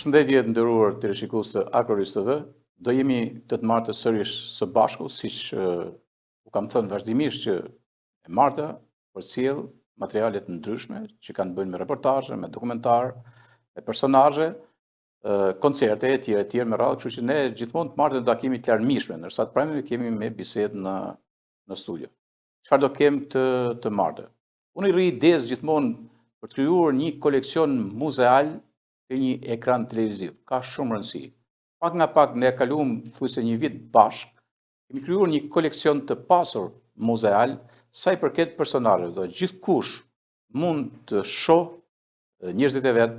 Përshëndetje të nderuar teleshikues të Agroris TV. Do jemi të martë sërish së bashku, siç u kam thënë vazhdimisht që e marta përcjell materiale të ndryshme që kanë të bëjnë me reportazhe, me dokumentar, me personazhe, koncerte e tjera me radhë, kështu që ne gjithmonë të martën do kemi të larmishme, ndërsa të premte kemi me bisedë në studio. Çfarë do kem të martë? Unë i rri idez gjithmonë për të krijuar një koleksion muzeal të një ekran televiziv. Ka shumë rëndësi. Pak nga pak ne kaluam thuajse një vit bashk, kemi krijuar një koleksion të pasur muzeal sa i përket personazheve. Do gjithkush mund të shohë njerëzit e vet.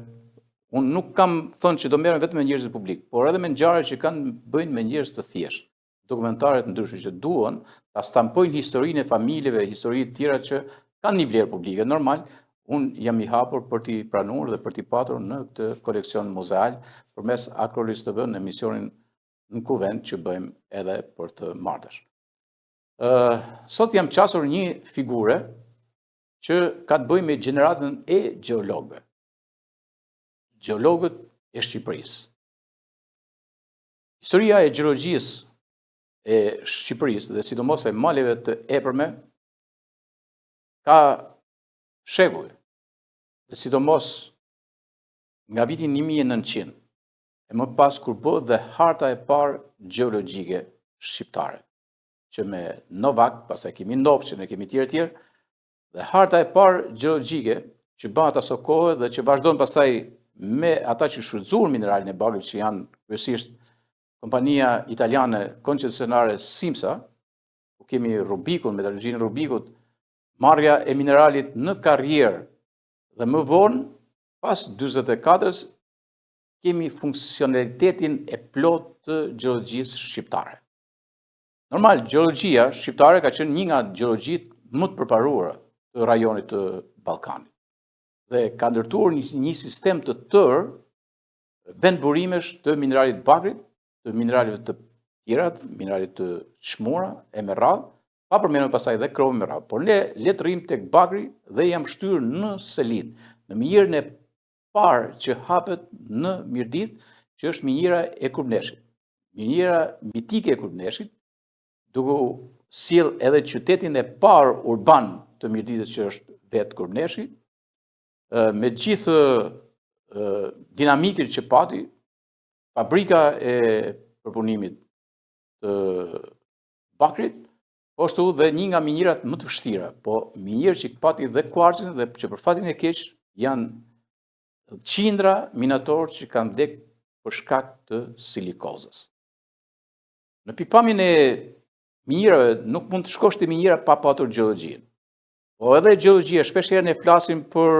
Unë nuk kam thënë që do merrem vetëm me njerëzit publik, por edhe me ngjarje që kanë bëjnë me njerëz të thjeshtë. Dokumentare të ndryshme që duan ta stampojnë historinë e familjeve, histori të tjera që kanë një vlerë publike. Normal, unë jam i hapur për t'i pranuar dhe për t'i patur në këtë koleksion muzeal përmes Agroris TV në emisionin Në Kuvend që bëjmë edhe për të martësh. Sot jam qasur një figure që ka të bëjë me gjeneratën e gjeologëve. Gjeologët e Shqipërisë. Historia e gjeologjisë e Shqipërisë dhe sidomos e maleve të epërme ka shekuj, dhe sidomos nga vitin 1900, e më pas kur bëhet dhe harta e parë gjeologjike shqiptare, që me Novak, pastaj kemi Nopçën e kemi tjerë, dhe harta e parë gjeologjike që bëhet aso kohë dhe që vazhdon pastaj me ata që shfrytzuan mineralin e bagrit, që janë kryesisht kompania italiane koncesionare Simsa, ku kemi Rubikun, metalurgjinë Rubikut, marrja e mineralit në karrierë, dhe më vonë, pas 44-s, kemi funksionalitetin e plot të gjeologjisë shqiptare. Normal, gjeologjia shqiptare ka qenë një nga gjeologjit më të përparuara të rajonit të Ballkanit. Dhe ka ndërtuar një sistem të tërë vendburimesh të mineralit bagrit, të mineraleve të tjera, mineralit të çmura e me radhë, pa përmendur pastaj dhe kromi me radhë. Por ne le të rrim tek bagri dhe jam shtyrë në selit, në minjerën e parë që hapet në Mirdit, që është minjera e Kurbneshit. Minjera mitike e Kurbneshit, duke sjell edhe qytetin e parë urban të Mirditës që është vetë Kurbneshi, me gjithë dinamikën që pati, fabrika e përpunimit të bakrit, po ashtu dhe një nga minjerat më të vështira, po minjerë që pati dhe kuarcin dhe që për fatin e keq janë qindra minatorë që kanë vdekur për shkak të silikozës. Në pikpamjen e minjerave nuk mund të shkosh te minjera pa patur gjeologjinë. Po edhe gjeologjia, shpesh herë ne flasim për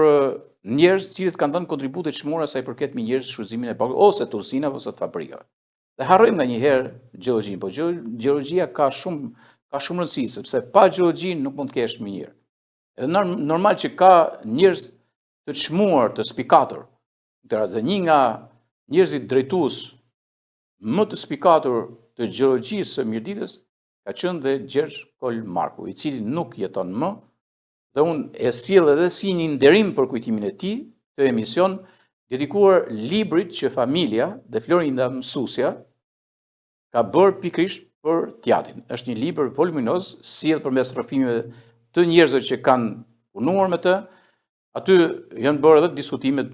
njerëz të cilët kanë dhënë kontribute të çmura sa i përket minjerës, shfrytëzimin e bagrit ose të usinave ose të fabrikave. Dhe harrojmë ndonjëherë gjeologjinë, po gjeologjia ka shumë rëndësi, sepse pa gjeologjinë nuk mund të kesh minjerë. Edhe normal që ka njerëz të çmuar, të spikatur. Dhe një nga njerëzit drejtues më të spikatur të gjeologjisë së Mirditës ka qenë dhe Gjergj Kol Marku, i cili nuk jeton më, dhe unë e sjell edhe si një nderim për kujtimin e tij të emision dedikuar librit që familja dhe Florinda mësuesja ka bërë pikërisht për teatrin. Është një libër voluminoz, sjell përmes rrëfimeve të njerëzve që kanë punuar me të. Aty janë bërë edhe diskutimet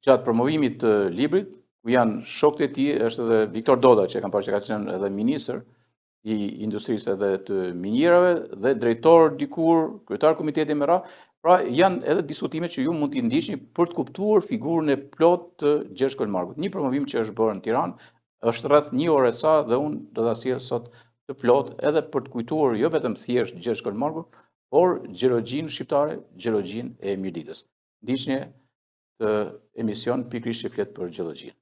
gjatë promovimit të librit, ku janë shokët e tij, është edhe Viktor Doda, që kanë parë që ka qenë edhe ministër i industrisë edhe të minjerave dhe drejtor dikur, kryetar komiteti me radhë. Pra janë edhe diskutime që ju mund t'i ndiqni për të kuptuar figurën e plot të Gjergj Kol Markut. Një promovim që është bërë në Tiranë, është rreth 1 orë sa dhe unë do ta sjell sot të plot edhe për të kujtuar jo vetëm thjesht Gjergj Kol Markut, por gjeologjinë shqiptare, gjeologjinë e Mirditës. Ndiqni të emision pikërisht që flet për gjeologjinë.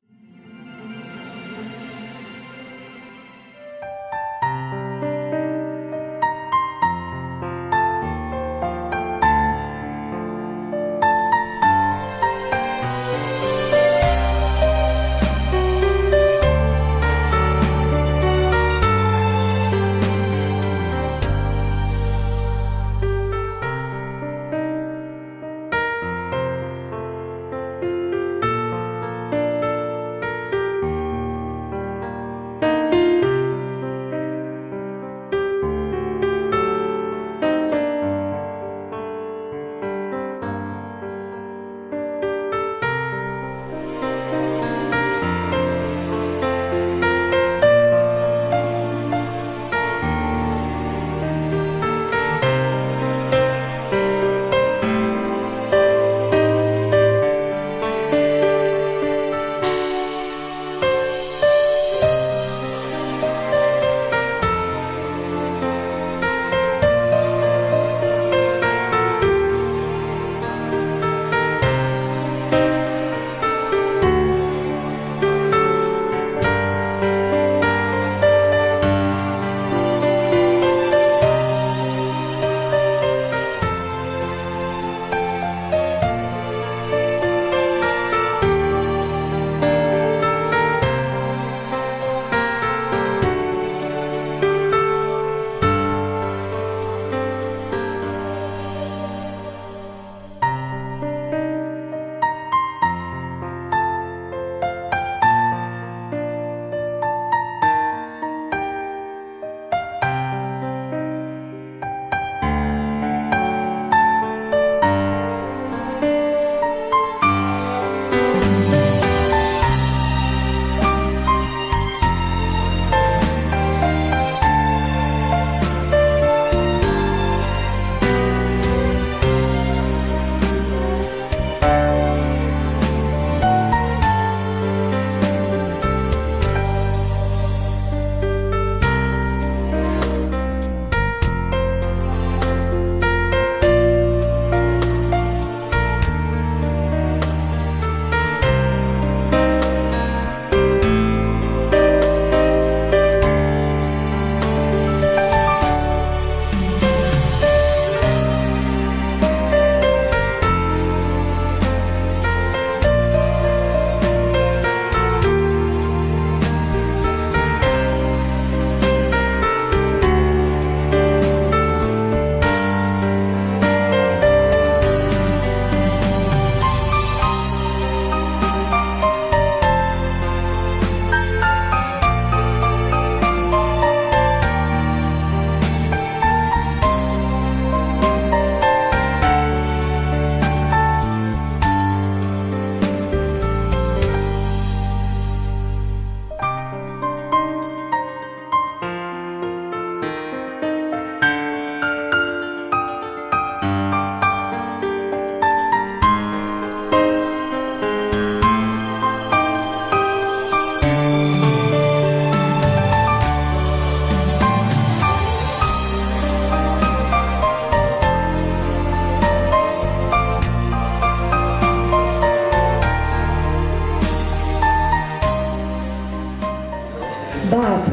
Bab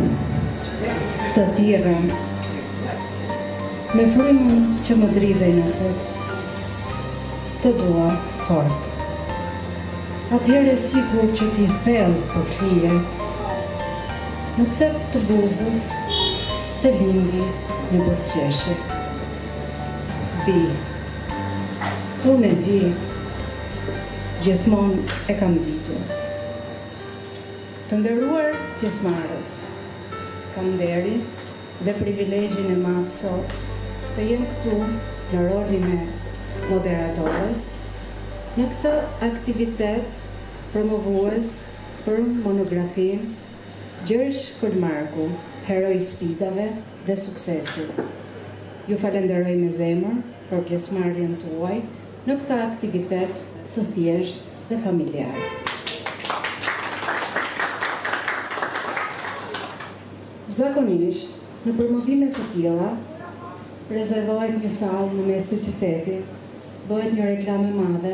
të thirrën, me frymën që më dridhej në fut, të dua fort. Atëherë sigur që ti thellë po flije, në cep të buzës të lindi një buzëqeshje. Bi, unë e di, gjithmonë e kam ditur. Të nderuar pjesëmarrës, kam nderi dhe privilegjin e madh sot të jem këtu në rolin e moderatores në këtë aktivitet promovues për monografin Gjergj Kolmarku, heroi sfidave dhe suksesit. Ju falenderoj me zemër për pjesëmarrjen tuaj në këtë aktivitet të thjesht dhe familjar. Zakonisht, në promovime të tilla, rezervohet një sallë në mes të qytetit, bëhet një reklam e madhe,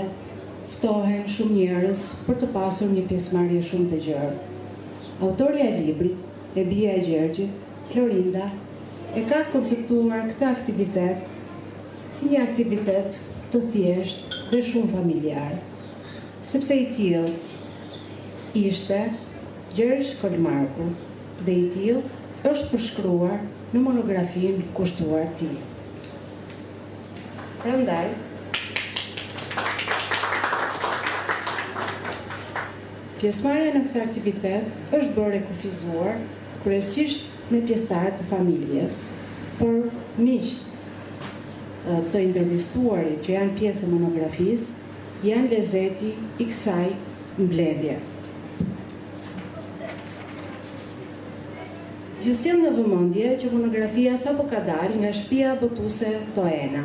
ftohen shumë njerëz për të pasur një pjesëmarrje shumë të gjerë. Autorja e librit, e bia e Gjergjit, Florinda, e ka konceptuar këtë aktivitet si një aktivitet të thjesht dhe shumë familjar, sepse i tillë ishte Gjergj Kolmarku dhe i tillë është përshkruar në monografin kushtuar tij. Prandaj, pjesëmarrja në këtë aktivitet është bërë kufizuar kryesisht me pjesëtarë të familjes, por miqt të intervistuarit që janë pjesë e monografisë janë lezeti i kësaj mbledhje. Ju sjell në vëmendje që monografia sapo ka dalë nga shtëpia botuese Toena.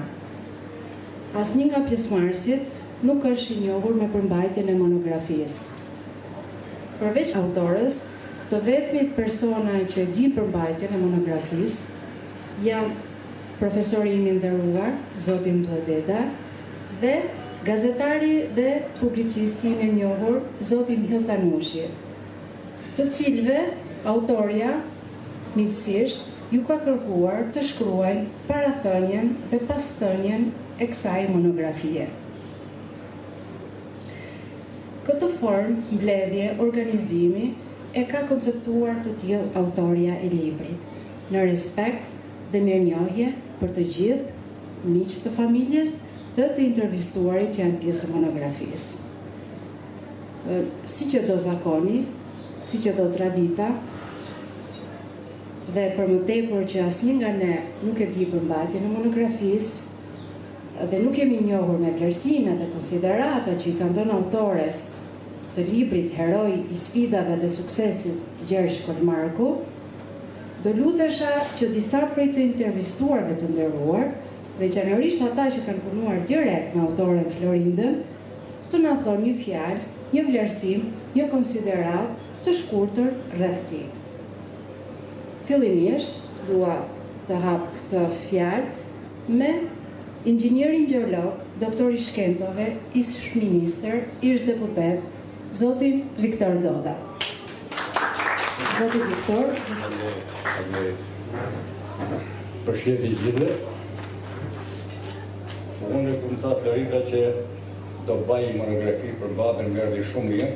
Asnjë nga pjesëmarrësit nuk është i njohur me përmbajtjen e monografisë. Përveç autorës, të vetmit persona që e di përmbajtjen e monografisë janë profesori im i nderuar, zoti Mduedeta, dhe gazetari dhe publicisti i njohur, zoti Mill Tanushi, të cilëve autorja miqësisht ju ka kërkuar të shkruajnë parathënien dhe pasthënien e kësaj monografie. Këtë formë, mbledhje, organizimi e ka konceptuar të tillë autorja e librit, në respekt dhe mirënjohje për të gjithë miqtë të familjes dhe të intervistuarit që janë pjesë e monografisë. Si që do zakoni, si që do tradita, dhe për më tepër që asnjë nga ne nuk e di përmbajtjen e monografisë dhe nuk jemi njohur me vlerësimet dhe konsiderata që i kanë dhënë autores të librit Heroi i sfidave dhe suksesit Gjergj Kolmarku, do lutesha që disa prej të intervistuarve të nderuar, veçanërisht ata që kanë punuar direkt me autoren Florindën, të na thonë një fjalë, një vlerësim, një konsiderat të shkurtër rreth tij. Fillimisht, dua të hap këtë fjalë me inxhinierin gjeolog, doktor i shkencave, ish ministër, ish deputet, zotin Viktor Doda. Zoti Viktor. Përshëndetje gjithëve. Unë kum tha Florida që do bëj monografi për babën merrni shumë mirë,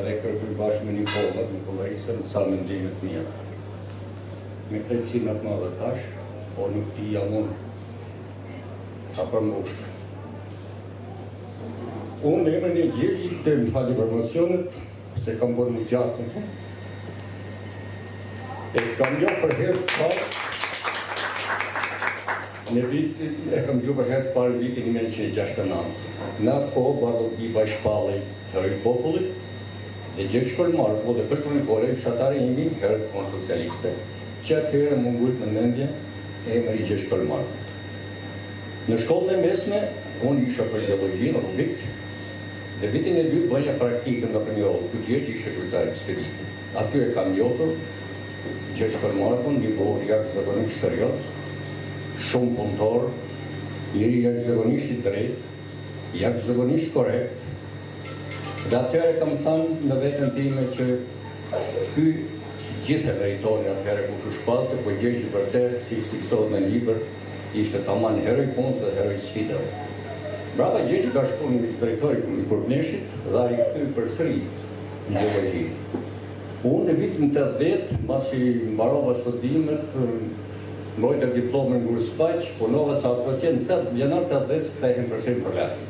edhe kërkoj bashkë me Nikollajsën sa mendimet mia. Me këtësimet madhe thash, po nuk ti jam unë ta përmosh. Unë emrin e Gjergjit të më fali promocionet, se kam bërë një gjatë në të. E kam gjo për herë parë, e kam gjo për herë parë vitin 1969. Në atë kohë Bardhi Bashpalli, heroi i popullit, dhe Gjergj Kolmarku dhe për kronikore, fshatari imi herë socialiste. Që atëherë më ngujt në mendje emri Gjergj Kolmarku. Në shkollën e mesme, unë isha për ideologji në Rubik, dhe vitin e dytë bëja praktikën nga Premjollë, ku Gjergj ishte kryetar i ekspeditit. Aty e kam njohur Gjergj Kolmarkun, një burr jashtëzakonisht serioz, shumë punëtor, njëri jashtëzakonisht i drejtë, jashtëzakonisht korrekt. Dhe atëherë kam thënë në veten time që ky gjithë e meritonin atëherë ku u shpalte, po gjegji vërtet, si fiksohet në libër, ishte tamam heroj punës dhe heroj sfidave. Brava gjegji ka shku në drejtori i Kurbneshit dhe a i këthy përsëri në gjeologji. Unë në vitin 80, masi mbarova studimet, mbrojtër diplomën në Gurspaq, punova ca atje në janar 80 kthehen përsëri për vetë.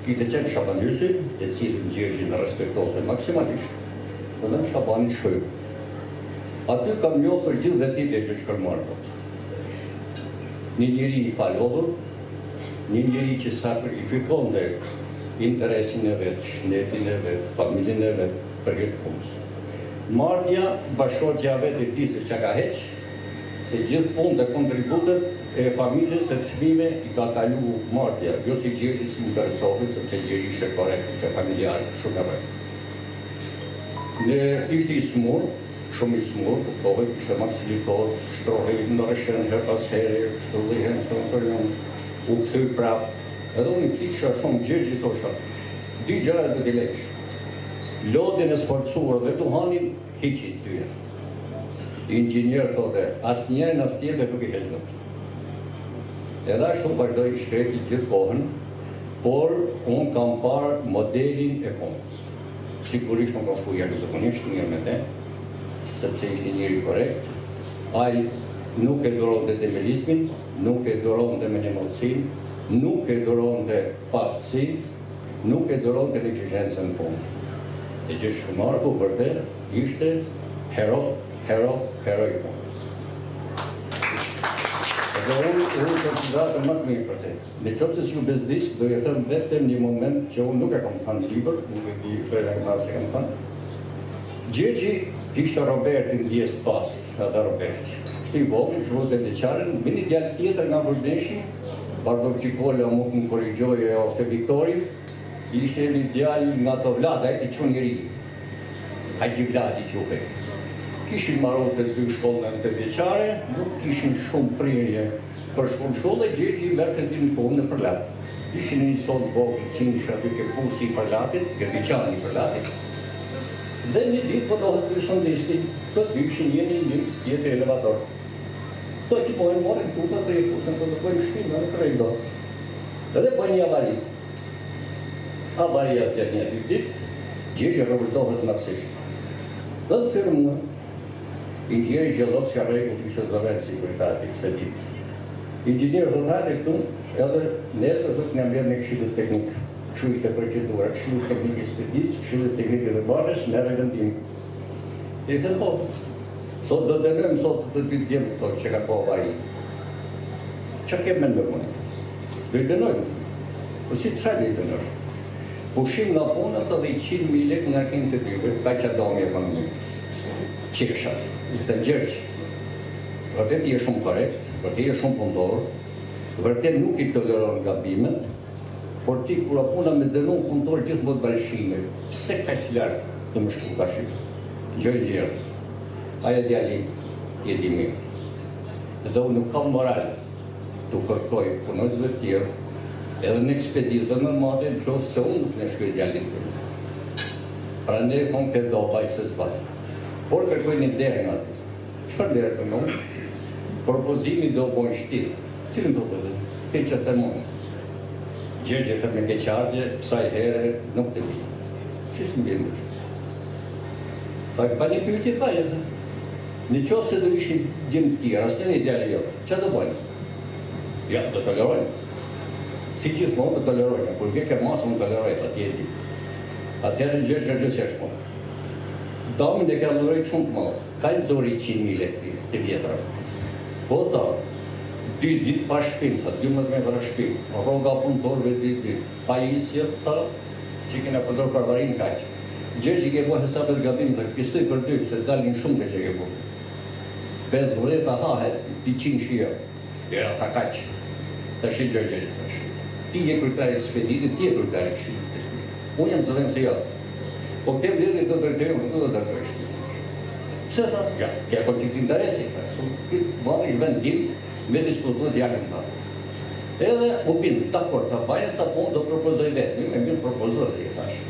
Kishte qenë Shabandysi, të cilin gjegji në respektohte maksimalisht, dhe në Shabanin shkoj. Aty kam njohur gjithë vetit e Gjeshkërmarkut. Një njeri i palodhur, një njeri që sakrifikonte interesin e vetë, shtetin e vetë, familjen e vetë për këtë punës. Marrëdhja, bashkëtorja vetë e tij që ka heq, se gjithë punët e kontributet e familjes e të fëmijëve i ka kalu marrëdhja, jo si gjegji si interesohi, sepse gjegji ishte korrekt, ishte familjar, shumë e rreth. Ne ishte i smur, shumë i smur, kuptohet, ishte maksilitos, shtrohej në rëshën her pas here, shtrullihen së në përjon, u këthy prap, edhe unë i kisha shumë gjegji tosha. Dy gjëra dhe dilejsh. Lodin e sforcuar dhe duhanin hiqit tyre. Inxhinier thote, as njerën as tjetër nuk i helnët. Edhe ashtu vazhdoj shkreti gjithë kohën, por unë kam parë modelin e punës. Sigurisht nuk kam shku jashtëzakonisht mirë me te, sepse ishte njëri korrekt. Ai nuk e duronte demelizmin, nuk e duronte menimallësin, nuk e duronte paftësin, nuk e duronte neglizhencën punë. E Gjeshkërmarku vërtet ishte heroi punës. Dhe unë konsideratën më të mirë për te. Në qoftë se ju bezdis, do je thëmë vetëm një moment që unë nuk e kam thënë në libër, nuk e di frela në farë se kam thënë. Gjegji kishte Robertin djesë past, edhe Roberti. Shti i vogël, shvot e veçaren, vini djalë tjetër nga Vërbneshi, Bardov Qikolla mund të më korrigjoje ose Viktori, ishte një djalë nga të Vlada, e të që njëri, Hajgji Vladi quhe. Kishin marrë të dy shkollën të veçare, nuk kishin shumë prirje për shkollë, gjegji mërë të në punë në Përlat. Ishin një sot vogël që isha duke pusi i Përlatit, gërdiqani i Përlatit. Dhe një ditë përdohet të sondisti, të dyshin një tjetër elevator. Të që pojnë morin tuta të e kusën të pojnë shpinë, në krejdo. Edhe pojnë një avari. Avaria fjert një ditë, gjegji rëvëldohet narsisht. Dhe të thyrë mua, inxhinieri Gjellok s'ka rregull ishte zëvet siguritat e ekspedicës. Inxhinieri do të hajde këtu, edhe nesër do të nga mbjerë në këshillit teknik. Kështu ishte procedura, këshillit teknik e ekspedicës, këshillit teknik e barës, merre vendim. E thënë po, thot do dënojmë, thot do të djemë këto që ka po avari. Qa kemë me ndërmojnë? Do i dënojmë. Po si të sajtë i dënosh? Pushim nga punët edhe i 100.000 lek nga kënë të dyve, ka që domi ekonomikë. Qesha, i thënë Gjergj, vërtet i e shumë korrekt, vërtet i e shumë punëtor, vërtet nuk i toleron gabimet, por ti kura puna me dënon punëtor gjithë më të bashkime, pse ka që lartë të më shku ka shqipë? Gjoj Gjergj, aja djali ti e di mirë. Edhe unë nuk kam moral të kërkoj punëzve tjerë, edhe në ekspeditën në madhe, në qofë se unë nuk në shkoj djalin të. Pra ne e thonë këtë do baj se zbaj. Por kërkoj një derë nga të. Qëfar derë për në unë? Propozimi do bojnë shtirë. Cilën propozim? Këtë që të mënë. Gjergj e thërë me keqardje, kësaj herë nuk të bjë. Qështë më bjë në shtë? Ta pa një pyjtje pa jetë. Në qofë se do ishin djemë tjera, asë një ideali jotë, që do bojnë? Ja, do tolerojnë. Si gjithmonë do tolerojnë, kur ke masë më tolerojnë, atje e di. Atjerë në Gjergj gjithë shmonë. Damin e ka lurejt shumë të malë, ka në zori 100.000 lek të vjetra. Po ta, 2 ditë pa shpinë, 12 metra shpinë, roga punëtorve 2 ditë, pa isjet ta, që kena përdor përvarin kaqë. Gjergj i ke po hesabet gabim dhe pistoj për 2, se dalin shumë ke që ke po. 5 vreta hahet, 100 shia, era ta kaqë. Ta shi Gjergj, ti je kryetari ekspeditit, ti je kryetari këshillit. Unë jam zëvend se jatë. Po këtë vlerë të drejtojmë, nuk do të drejtojmë shpitë. Pse ta? Ja, kja konflikt interesi. Këtë marrë i vendim me diskutuar djalin ta. Edhe u pinë, dakor, ta bajnë ta punë do propozoj vetë. Me mirë propozor dhe i thash.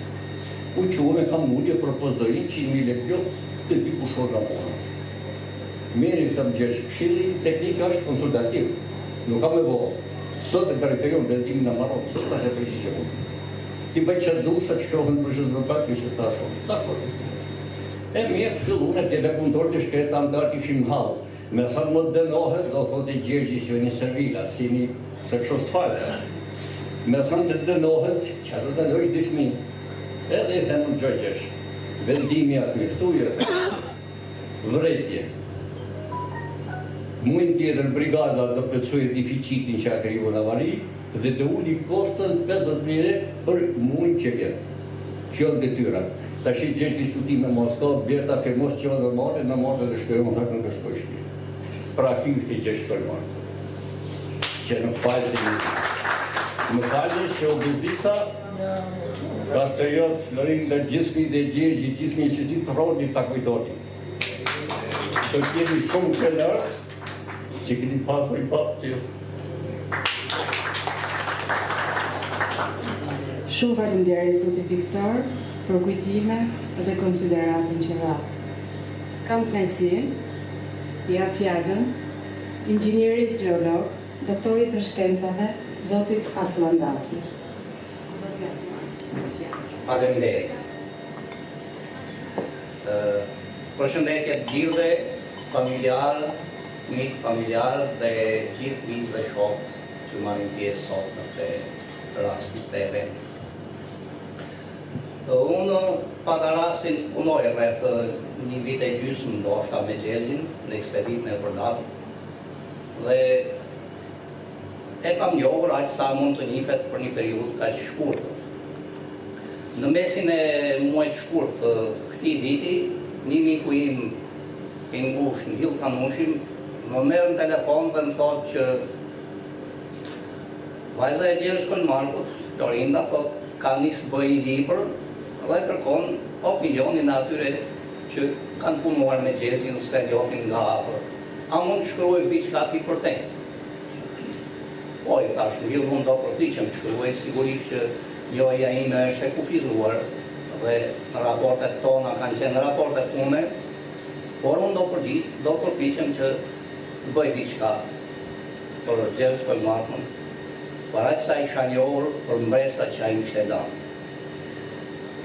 U që unë kam mullje propozojin 100.000 lek gjotë, të di kush organizon. Merri këtë mëgjesh, këshilli teknik është konsultativ, nuk ka me vohë. Sot e periferon vendimin në Marok, sot ta e përgjigje unë. Ti bëj që dusha që krohen për shëzërbat, kështë ta shumë. Dakor. E mirë, fillun e tjene punëtor të shkret antar të ishim halë. Me thënë më dënohet, do thotë e Gjergji që një servila, si një, se kështë të fare. Me thënë të dënohet, që të dënojsh dy fëmi. Edhe i thënë në Gjogjesh, vendimi aty, thuje, vretje. Mujnë tjetër brigada do plëtsojë deficitin që a kriju në avari dhe të uli kostën 50.000 për mujnë që vjetë. Kjo në detyra. Ta shi gjesh diskutime Moska, bjerta firmos që normale, në marrë dhe shkojmë në në shkoj shpi. Pra ki është i gjesh shkojmë. Që nuk falë të një. Më falë që o bizdisa, Kastriot, Florin dhe gjithmi dhe Gjergji, gjithmi që ti të rodi të kujdoni. Të kjemi shumë këllërë, që këni pasur i papë të Shumë faleminderit zoti Viktor për kujtimet dhe konsideratën që dha. Kam kënaqësinë të jap fjalën inxhinierit gjeolog, doktorit të shkencave, zotit Aslan Daci. Zoti Aslan. Faleminderit. Përshëndetje të gjithëve, familjarë, mik familjar dhe gjithë miqve shokët që marrin pjesë sot në këtë rastin të event. Unë pata rastin të punoj rreth një vit e gjysmë ndoshta me Gjergjin në ekspeditën e Përdatë dhe e kam njohur aq sa mund të njihet për një periudhë kaq shkurtër. Në mesin e muajit shkurt të këtij viti, një miku im i ngushtë në Hill Kanushim më merë në telefon dhe më thotë që vajza e Gjergj Kolmarkut, Florinda, thotë ka nisë bëj një libër dhe kërkon opinionin e atyre që kanë punuar me Gjergjin ose njohin nga afër. A mund të shkruaj diçka ti për te? Po, i thash, unë do përpiqem të shkruaj, sigurisht që joja ime është e kufizuar dhe raportet tona kanë qenë raportet pune, por unë do përpiqem që të bëj diçka për Gjergj Kolmarkun, për aq sa isha njohur për mbresat që ai kishte dhënë.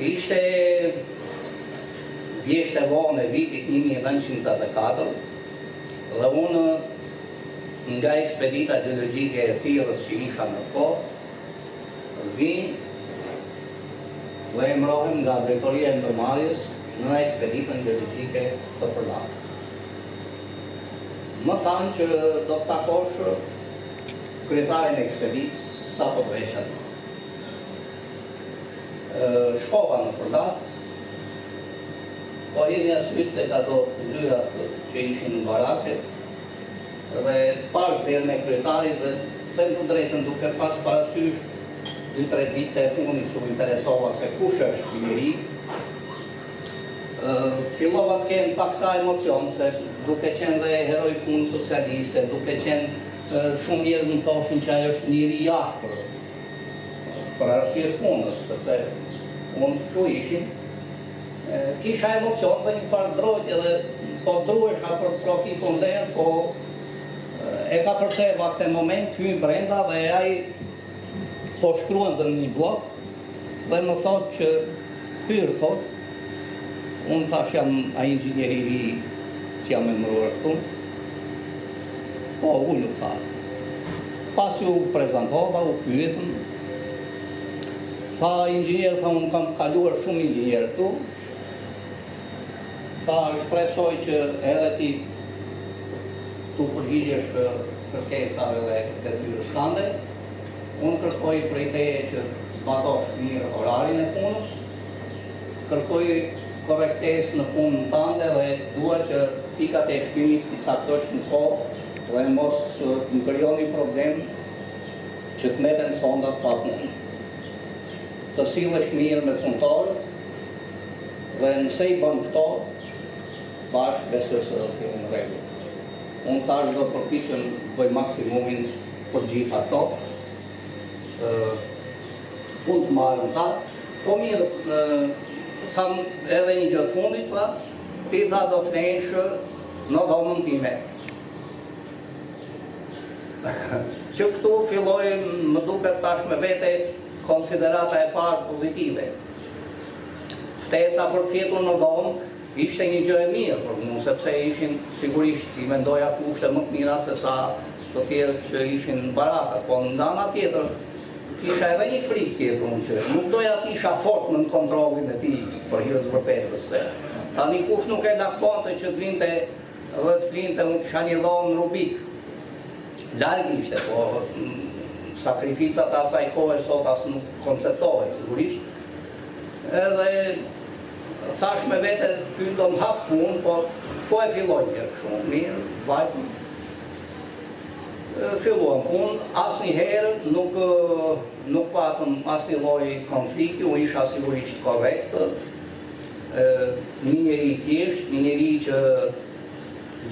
Ishte vjesht e vonë e vitit 1984 dhe unë nga ekspedita gjeologjike e Thirrës që isha në kohë, vin dhe emrohem nga drejtoria e ndërmarrjes në ekspeditën gjeologjike të Përdatë. Më thanë që do të takosh kryetarin e ekspeditës sapo të veshët. Shkova në Përdatë, po jeni asyt të ato zyrat që ishin në barake, dhe pash dhe me kryetarit dhe them të drejtën duke pas parasysh 2-3 ditë e fundit që u interesova se kush është ky njeri. Fillova të kem pak sa emocion, se duke qenë dhe heroj punë socialiste, duke qenë shumë njerëz më thoshin që ajo është njeri i ashpër, për arsye punës, sepse unë kështu ishin. Kisha emocion dhe një farë drojtje dhe po druesha për trokitun der, po e ka përseva këtë moment, hyj brenda dhe ai po shkruan dhe në një blog dhe më thot që hyrë, thot, unë thash jam a inxhinieri i ri që jam emëruar këtu. Po, ullu tha. Pas u prezentova, u pyetëm. Tha inxhinier, tha unë kam kaluar shumë inxhinier këtu. Tha shpresoj që edhe ti tu përgjigjesh kërkesave dhe detyrës tande. Unë kërkoj prej teje që zbatosh mirë orarin e punës, kërkoj korrektes në punën tande dhe dua që pikat e shkrimit i saktosh në kohë dhe mos më krijoni problem që të meten sondat pa punë. Të sillesh mirë me punëtorët dhe nëse i bën këto, bashkë besoj se do të jemi në rregull. Unë thash do përpiqem bëj maksimumin për gjithë ato. Punë të marrën, tha, po mirë, tham edhe një gjë të fundit, tha, ti tha do flesh në dhomën time. Që këtu filloj më duket tash me vete konsiderata e parë pozitive. Ftesa për të fjetur në dhomë ishte një gjë e mirë për mua, sepse ishin sigurisht i mendoja kushte më të mira se sa të tjerë që ishin në baraka, po nga ana tjetër kisha edhe një frikë tjetër unë që nuk doja të isha fort në kontrollin e tij për hir të vërtetës. Tani kush nuk e lakmonte që të vinte dhe të flinte, unë kisha një dhomë në Rubik. Larg ishte, po sakrificat asaj kohe sot as nuk konceptohet sigurisht. Edhe thash me vete, ky do më hap punë, po e filloj një kështu, mirë, vajtë. Filluam punë, asnjëherë nuk patëm asnjë lloj konflikti, unë isha sigurisht korrekt. Një njeri i thjesht, një njeri që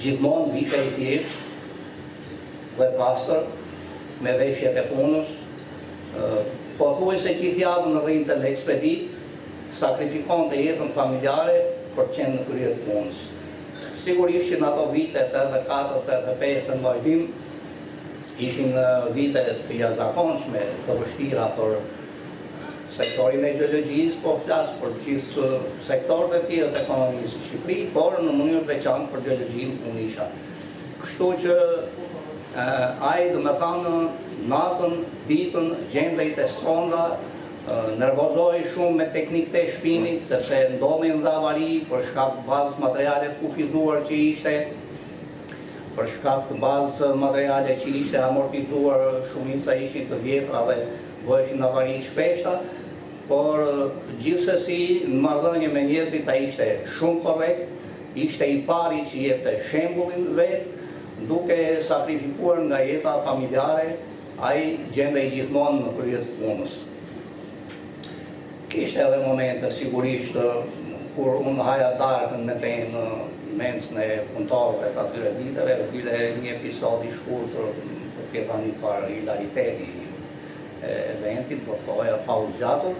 gjithmonë vishte i thjesht dhe pastër, me veshjet e punës, po thuajse gjithë javën rrinte në ekspedit, sakrifikonte jetën familjare për të qenë në krye të punës. Sigurisht që në ato vite 84-85 në vazhdim ishin vite të jashtëzakonshme, të vështira për sektorin e gjeologjisë, po flas për gjithë sektorët e tjerë të ekonomisë së Shqipërisë, por në mënyrë të veçantë për gjeologjinë unë isha. Kështu që ai do të thonë natën, ditën, gjendej të sonda, nervozoi shumë me teknikët e shpimit, sepse ndonin dhe avari për shkak të bazë materiale të kufizuar që ishte, për shkak të bazë materiale që ishte amortizuar, shumica ishin të vjetra dhe bëheshin avari shpeshta, por gjithsesi në marrëdhënie me njerëzit ai ishte shumë korrekt, ishte i pari që jepte shembullin vet, duke sakrifikuar nga jeta familjare, ai gjendej gjithmonë në krye të punës. Kishte edhe momente sigurisht kur unë haja darkën me te në mencën e punëtorëve të atyre viteve, bile një episod i shkurtër për këta një farë hilariteti e eventit, për thoja pa u zgjatur.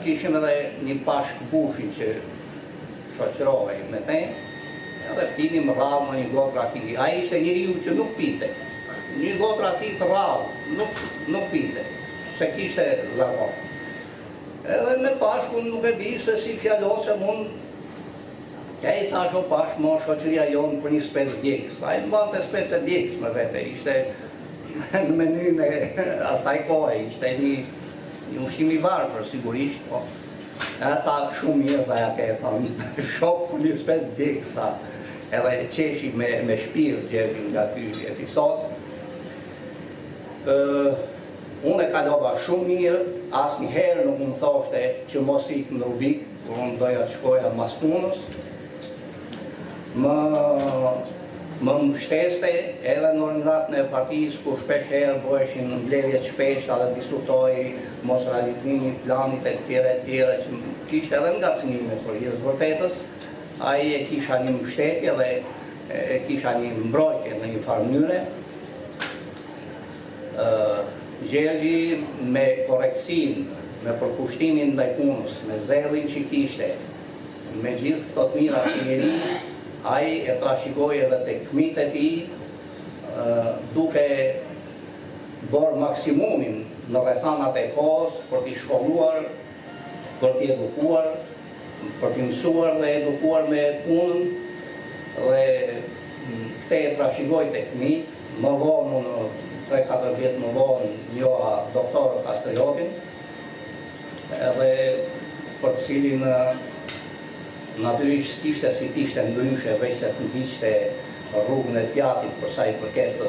Kishim edhe një pashk bushi që shoqërovej me te, edhe pinim rrallë në një gotë raki. A ishte njeriu që nuk pinte, një gotë raki të rrallë, nuk pinte, se kishte zakon. Edhe me pashkun nuk e di se si fjallose mund, ja i thash o pashk, mo shoqëria jonë për një spec djekës. A i më bante spec e djekës me vete, ishte në menyn e asaj kohë, ishte një ushqim i varfër, sigurisht, po. E tha shumë mirë dhe ja ke thonë, shok për një spec djekës, edhe qeshi me shpirë gjevim nga ky episod. Unë e kalova shumë mirë, asnjëherë nuk më thoshte që mos ik në Rubik, kur unë doja të shkoja mas punës. Më mbështeste edhe në organizatën e partisë, ku shpesh herë bëheshin mbledhjet shpeshta dhe diskutoi mos realizimi i planit e tjera që kishte edhe ngacmime për hir të vërtetës. Ai e kisha një mbështetje dhe e kisha një mbrojtje në një farë mënyre. Gjergji me korektësinë, me përkushtimin ndaj punës, me zellin që kishte, me gjithë këto të mira si njeri, ai e trashëgoi edhe tek fëmijët e tij, duke bërë maksimumin në rrethanat e kohës për t'i shkolluar, për t'i edukuar, për t'i mësuar dhe edukuar me punën, dhe këte e trashëgoi tek fëmijët, më vonë në 3-4 vjetë më vonë njoha doktorë Kastriotin, edhe për të cilin natyrisht kishte si kishte ndryshe, veç se të ndiqte rrugën e pjatit për sa i përket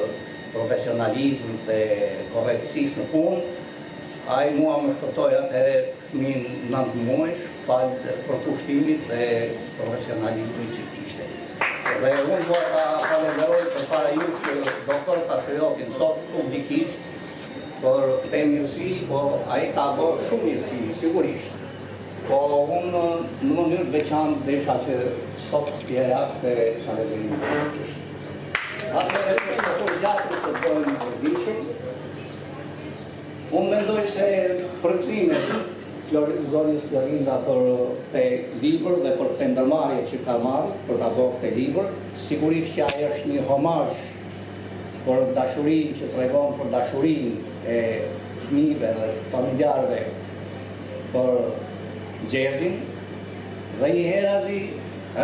profesionalizmit dhe korrektësisë në punë. Ai mua më shpëtoi atëherë fëmin 9 muajsh, falë përkushtimit dhe profesionalizmit që kishte. Dhe unë do ta falenderoj përpara jush doktor Kastriotin sot publikisht për këtë mirësi, po ai ka bërë shumë mirësi, sigurisht. Po unë në mënyrë të veçantë desha që sot t'jeja këtë falenderimin publikisht. Atëherë për gjatë të bëjmë përdishëm, unë mendoj se përgjimet zonjës Florinda për të libër dhe për të ndërmarrje që ka marrë për ta bërë këtë libër. Sigurisht që ajo është një homazh për dashurinë që tregon për dashurinë e fëmijëve dhe familjarëve për Gjergjin. Dhe njëherëzi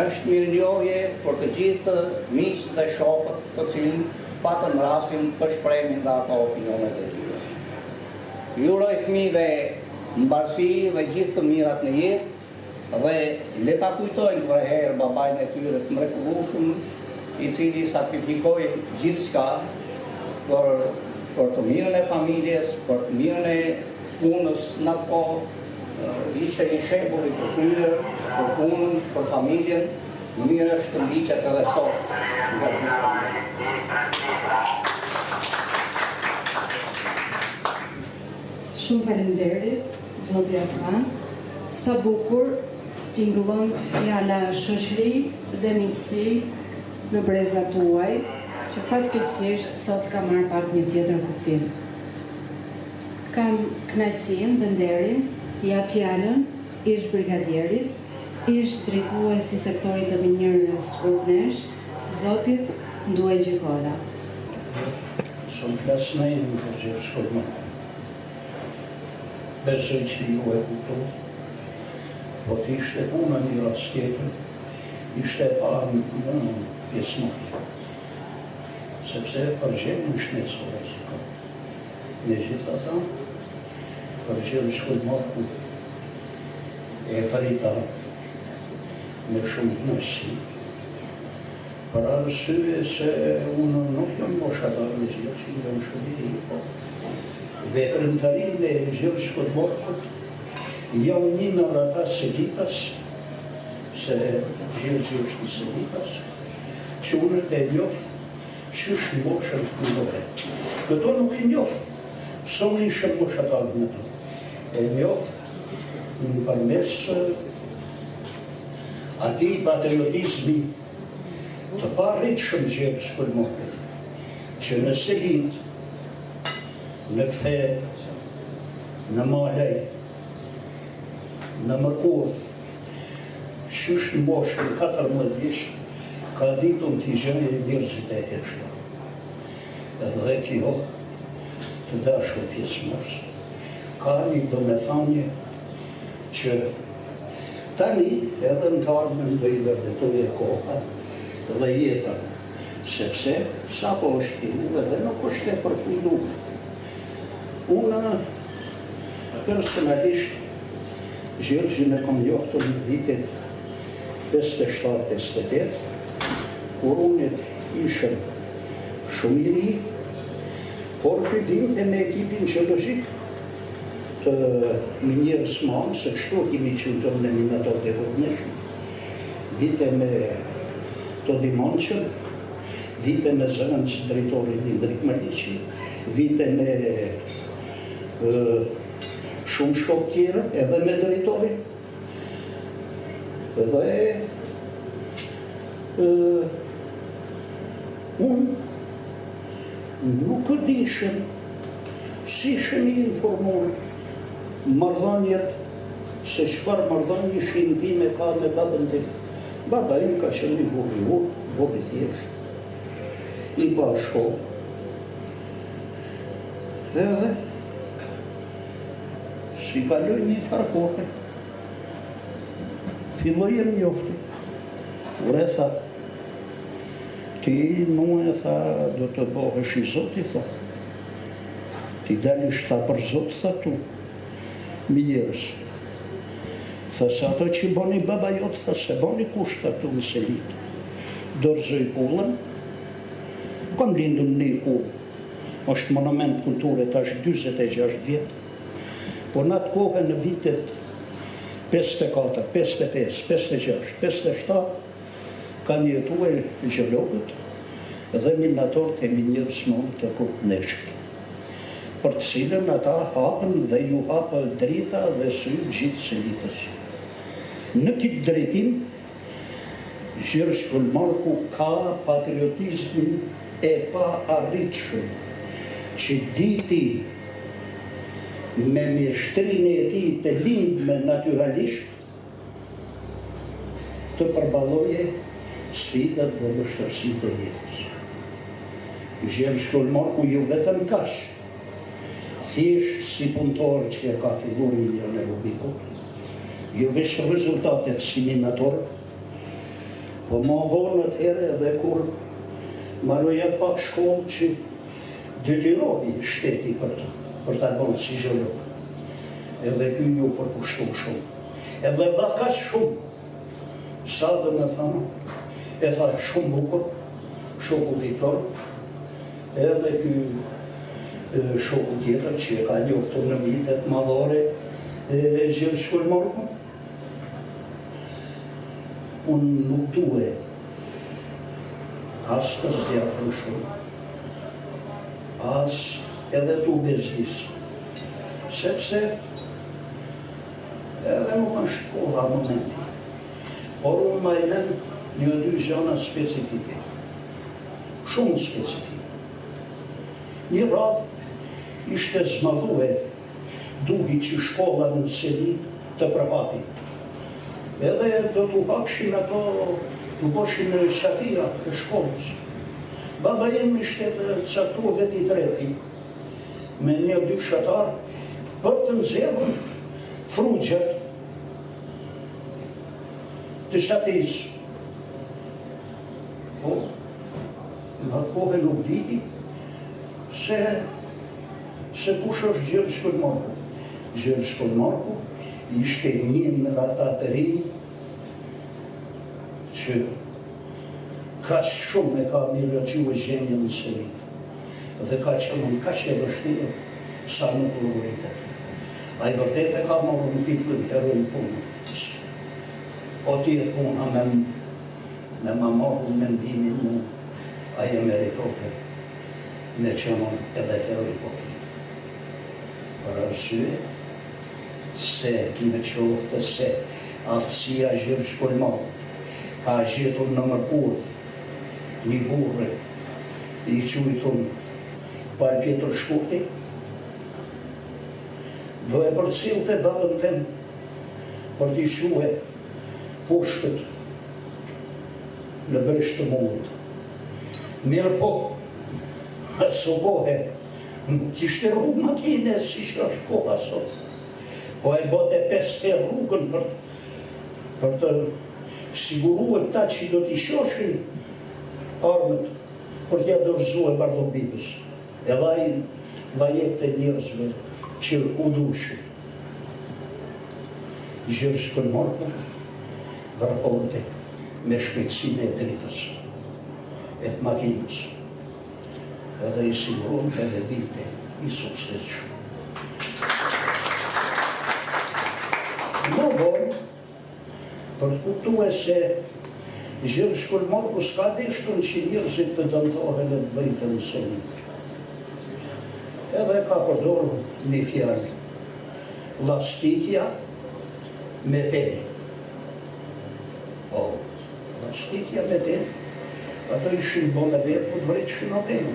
është mirënjohje për të gjithë miqtë dhe shokët të cilin patën rastin të shprehin dhe ato opinionet e tyre. Ju uroj fëmijëve mbarësi dhe gjithë të mirat në jetë dhe le ta kujtojnë për herë babajnë e tyre të mrekullueshëm i cili sakrifikoi gjithçka për të mirën e familjes, për të mirën e punës në atë kohë. Ishte një shembull i përkryer për punën, për familjen, mirë është të ndiqet edhe sot nga ky familje. Shumë faleminderit, Zoti Aslan. Sa bukur tingëllon fjala shoqëri dhe miqësi në brezat tuaj, që fatkeqësisht sot ka marrë pak një tjetër kuptim. Kam kënaqësinë dhe nderin të jap fjalën ish brigadierit, ish drejtuesi sektorit të minjerës Rrugnesh, Zotit Nduaj Gjikola. Shumë flasë në për që shkodë më. Besoj që ju e kuptoj, po të ishte puna një rast tjetër, ishte pa në pjesëmarrje. Sepse përgjeni në shnecore së ka. Me gjitha ta, përgjeni shkodë marku e parita me shumë të nësi. Për arsye se unë nuk jam moshatar në gjithë që jam shumë i po veprëntarin e gjithë shkodë markut jam një në rata selitas, se gjithë është një selitas, që unë të njoftë që është moshën të këndore. Këto nuk i njoftë, së më ishë moshatar në to. E njoftë në përmes ati patriotizmi të parrit shumë gjithë shkodë markut, që nëse hitë, në kthe, në malej, në mërkurth, qysh në moshën 14 vjeç, ka ditun t'i gjënjë njerëzit e heshta. Edhe kjo të dashur pjesëmarrës, ka një domethënie që tani edhe në të ardhmen do i vërtetoj koha dhe jeta, sepse sa po është hiu edhe nuk është e përfunduar. Unë personalisht Gjergjin e kom njoftur në vitet 57-58, kur unë ishëm shumë i ri, por për vinte me ekipin gjeologjik të minjerës manë, se kështu kemi qëntër në minatot e Rrugnesh, vite me Todi Manqën, vite me zënës drejtorin Indrik Maliqi, vite me shumë shkop tjera, edhe me drejtorin. Dhe unë nuk e dishëm si shëmi informuar marrëdhëniet se çfarë marrëdhënie shintime ka me babën tim. Baba im ka qenë një burri thjesht, i bashko. Edhe si kaloj një farkohe, filloj e njofti. Ure tha, ti mua e tha, do të bëhesh i Zoti, tha. Ti dalish tha për Zot, tha tu, minjerës. Tha se ato që boni baba jotë, tha se boni kushta tu në selit. Dorëzoj pullën, kam lindur në një pullë. është monument kulture tash 46 vjetë, por në atë kohë në vitet 54, 55, 56, 57, kanë jetuar gjeologët dhe minatorët e minjerës mund të Rrugnesh, për të cilën ata hapën dhe ju hapën drita dhe sy gjithë selitës. Në këtë drejtim, Gjergj Marku ka patriotizmin e pa arritshëm, që diti me mjeshtrinë e tij të lindme natyralisht të përballoje sfidat dhe vështirësitë e jetës. Gjergj Shkëlmarku jo vetëm kash, thjesht si punëtor që ka filluar në Rubiku, jo veç rezultatet si minator, po më vonë atëherë edhe kur marrëja pak shkollë që detyrohi shteti për ta bënë si zhëllok. Edhe ky ju përkushtu shumë. Edhe dha kaq shumë, sa dhe me thamë, e tha shumë bukur, shoku Viktor, edhe ky shoku tjetër që ka njoftur në vitet madhore Gjergj Shkëlmarku. Unë nuk duhe as të zgjatëm shumë, as edhe të bezdis, sepse edhe nuk është koha momenti, por unë majnem një dy gjëra specifike, shumë specifike. Një radhë ishte zmadhue duhi që shkolla në Seli të përhapi. Edhe do t'u hapshin ato, t'u boshin në shatia e shkollës. Baba jem ishte të caktuar veti i treti, me një dy fshatar, për të nxjerrur frugjet të shatisë. Po, në atë kohë nuk di se kush është Gjergj Shkëlmarku. Gjergj Shkëlmarku ishte një në ata të rinj që ka shumë e ka mirëqyue gjenjën në Seli. Dhe ka qëllën ka që e vështirë sa nuk logoritet. A i vërtet e ka marrë në titullin heroj punës. O tjetë puna me ma marrë mendimin mu, a i meritoke me qëmon edhe heroj poplit. Për arsye, se me qoftë se aftësia Gjergj Shkëlmarku ka gjetur në Mërkurth një burrë i quajtur Pal Pjetër Shkurti, do e përcillte babën tem për t'i quajë pushkët në Bresht të Mullit. Mirë po, aso kohë nuk kishte rrugë makine si që është koha sot. Po e bote 5 rrugën për të siguruar ta që do t'i shoshin armët për t'ja dorëzuar bardhobibës. Edhe ai va jep të njerëzve që u dushin. Gjergj Shkëlmarku vrapollte me shpejtësinë e dritës, e të makinës, edhe i siguronte dhe dilte i suksesshëm. Më vonë, për të kuptuar se Gjergj Shkëlmarku s'ka deshtur që njerëzit të dëmtohen dhe të vritën në Seli. Edhe ka përdorur një fjalë, lastikja me tenë. O, lastikja me tenë, ato ishin bone vetë për të vretshin o tenë.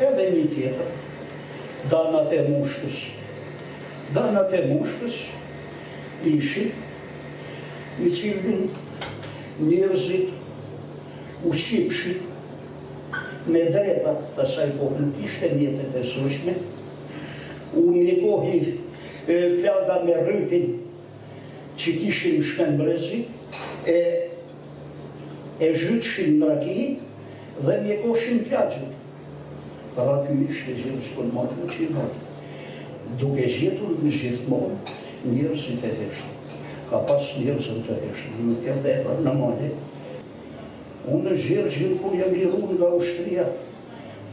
Edhe një tjetër, danat e mushkës. Danat e mushkës ishin i cilin njerëzit u shqipshin me dreta të saj kohë, nuk ishte mjetet e sushme, u mjekohi plada me rrypin që kishin Shpenbrezi, e zhytshin në raki dhe mjekoshin plagjët. Para ky ishte Gjergj Shkëlmarku që i notë, duke gjetur në gjithmonë njerëzit e heshtë. Ka pas njerëzën të heshtë, nuk e dhe në mali. Unë në Gjergjin, kur jam liru nga Ushtria,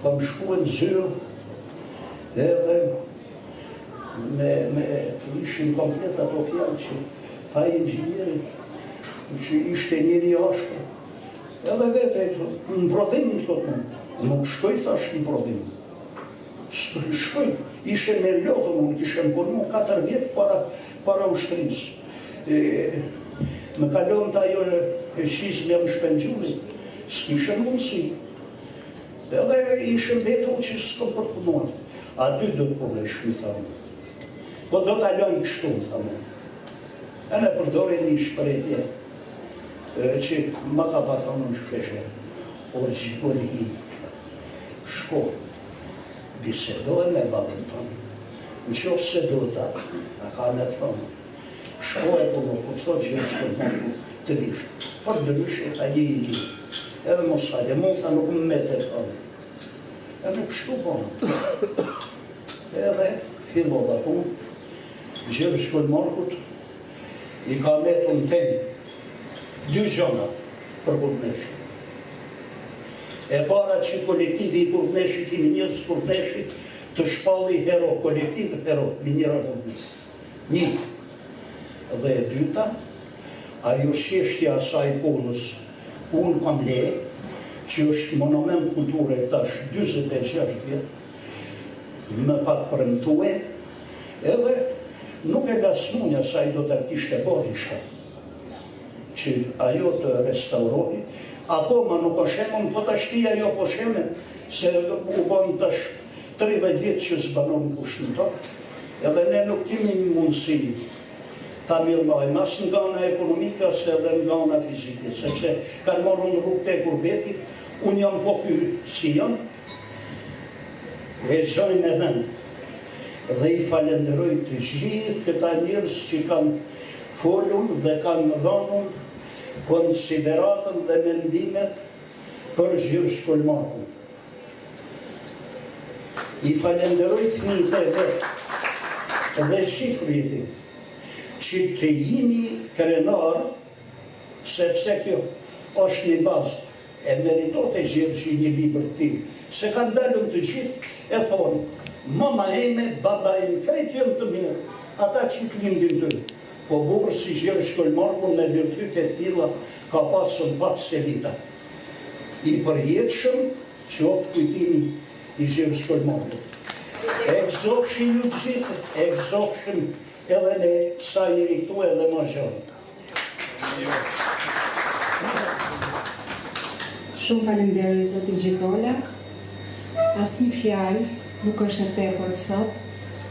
kam shku në zyrë, edhe me ishin komplet ato fjallë që tha inxhinieri, që ishte njëri ashtë. Edhe vete, në prodhim, nuk shkoj thash në prodhim. Shkoj, ishe me lodhën, unë kishem punu 4 vjetë para Ushtrisë. Me kalon të ajo e shizme më shpengjurit, s'kishe mundësi. Edhe ishe mbetur që s'kom përpunuar. aty do të punojsh, mi tha mu. Po do të lojnë kështu, tha mu. E në përdore një shprehje që ma ka pa thonë në shpeshe, o gjikoli i, shko, bisedohe me babën tonë, në qofë se do ta ka me thonë, shko e po të thotë që e që të mëndu të vishë, për dëryshe ta një i një, edhe mos hajde, mund tha nuk më me të thonë, e nuk shtu ponë, edhe filmova punë, gjërë shkoj Markut, i ka metu në temë 2 gjona për Kurtneshit. E para që kolektivi i Kurtneshit, i minjerës Kurtneshit, të shpalli hero, kolektiv hero, minjera Kurtneshit. 1. Dhe e dyta, ajo sheshtja asaj kohës, unë kam le, që është monument kulture tash 26 vjetë, më pak premtue, edhe nuk e lasmunja sa i do të kishte bërë ishte, që ajo të restaurohi, akoma nuk o shemën, po të shtia jo po shemën, se u bon tash 30 vjetë që zbanon kushën to, edhe ne nuk kemi mundësi ta mirënojmë as nga ana ekonomika se edhe nga ana fizike, sepse kanë morën rrugë te Kurbetit, unë jam po ky si jam, vazhdoj me vend. Dhe i falenderoj të gjithë këta njerëz që kanë folur dhe kanë dhënë konsideratën dhe mendimet për Gjyrë Shkolmarkun. I falenderoj fëmijët e vetë dhe shifritin që të jemi krenar, sepse kjo është një bazë e meritot e Gjyrë që një libër ti, se kanë dalën të gjithë e thonë, mama eme, baba eme, krejt jënë të mirë, ata që të lindin të. Po burë si Gjyrë Shkolmarkun me virtyte tilla ka pasën pak se vita. I përjetëshëm që oftë kujtimi i Gjyrë Shkolmarkun. E gëzofshim ju të gjithë, e gëzofshim edhe ne sa i riktu edhe ma zhërë. Shumë faleminderit zoti Gjikola. Asnjë fjalë nuk është e tepërt sot,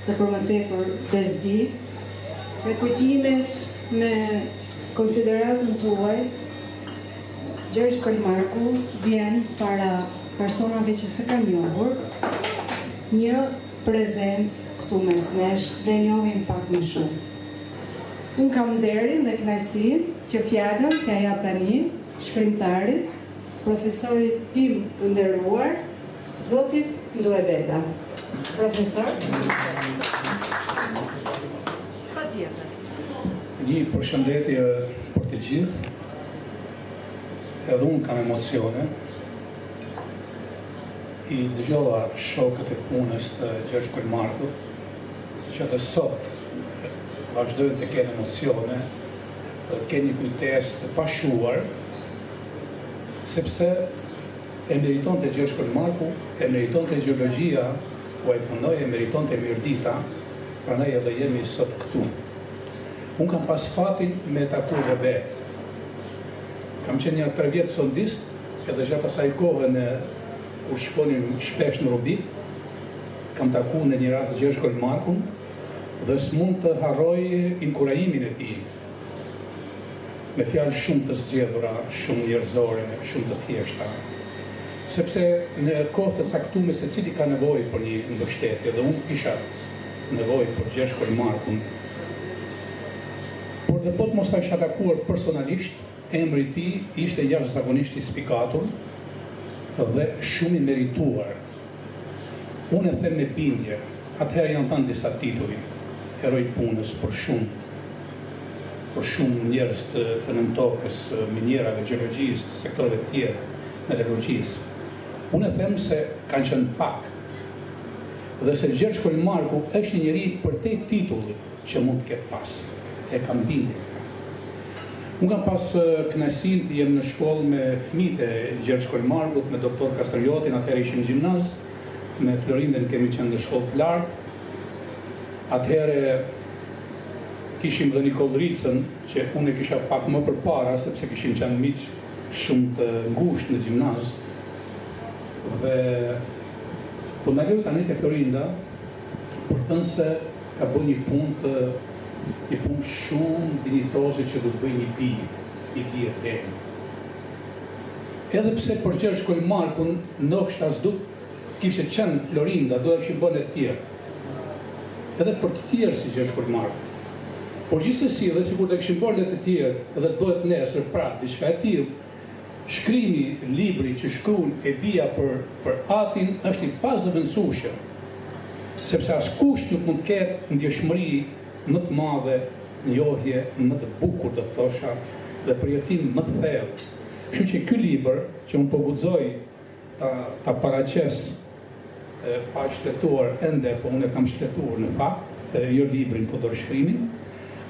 dhe për më tepër bezdi, me kujtimet, me konsideratën tuaj, Gjyrë Shkolmarku vjen para personave që se kanë njohur, një prezencë këtu mes nesh dhe njohim pak më shumë. Unë kam nderin dhe kënaqësinë që fjalën t'ia jap tani shkrimtarit, profesorit tim të nderuar, Zotit Nduebeda. Profesor. Një përshëndetje për të gjithë, edhe unë kam emocione, i dëgjova shokët e punës të Gjyrë Shkolmarkut, që dhe sot vazhdojnë të kenë emocione, dhe të kenë një kujtesë të pashuar, sepse e meriton të Gjyrë Shkolmarku, e meriton të gjeologjia, po e të mëndoj e meriton të Mirdita, pranaj edhe jemi sot këtu. Unë kam pas fatin me taku dhe betë. Kam qenë një 3 vjetë sondist, edhe gjatë asaj kohë në kur shkonim shpesh në Rubik, kam taku në një rast Gjyrë Shkolmarkun, dhe s'mund të harroj inkurajimin e tij. Me fjalë shumë të zgjedhura, shumë njerëzore, shumë të thjeshta. Sepse në kohë të caktuar secili ka nevojë për një mbështetje dhe unë kisha nevojë për Gjyrë Shkolmarkun. Por dhe po të mos ta isha takuar personalisht, emri i tij ishte jashtëzakonisht i spikatur dhe shumë i merituar. Unë e them me bindje, atëherë janë thënë disa tituj, heroj punës për shumë njerëz të nëntokës, minjerave, gjeologjisë, të sektorëve të tjera, meteorologjisë. Unë e them se kanë qenë pak. Dhe se Gjyrë Shkolmarku është një njeri përtej titullit që mund të ketë pas. E kam bindje. Unë kam pas kënaqësinë të jem në shkollë me fëmijët e Gjyrë Shkolmarkut, me doktor Kastriotin, atëherë ishim gjimnaz, me Florindën kemi qenë në shkollë të lartë. Atëherë kishim dhe Nikol Ricën, që unë e kisha pak më përpara, sepse kishim qenë miq shumë të ngushtë në gjimnaz. Dhe po na leu tani te Florinda, thënë se ka bërë një punë shumë dinjitoze që do të bëjë një bie, i bie deri. Edhe pse për Gjergj Kolmarkun ndoshta s'do kishte qenë Florinda, do të kishin bërë të tjerë. Edhe për të tjerë si Gjergj Kolmarku. Por gjithsesi, edhe sikur të kishin bërë të tjerë, edhe të bëhet nesër prapë diçka e tillë, shkrimi libri që shkruan e bia për Atin është i pazëvendësueshëm, sepse askush nuk mund të ketë ndjeshmëri më të madhe, njohje më të bukur të thosha dhe përjetim më të thellë. Kështu që ky libër që unë po guxoj ta paraqes pa shletuar ende, po unë e kam shletuar në fakt, jo librin, po dorëshkrimin,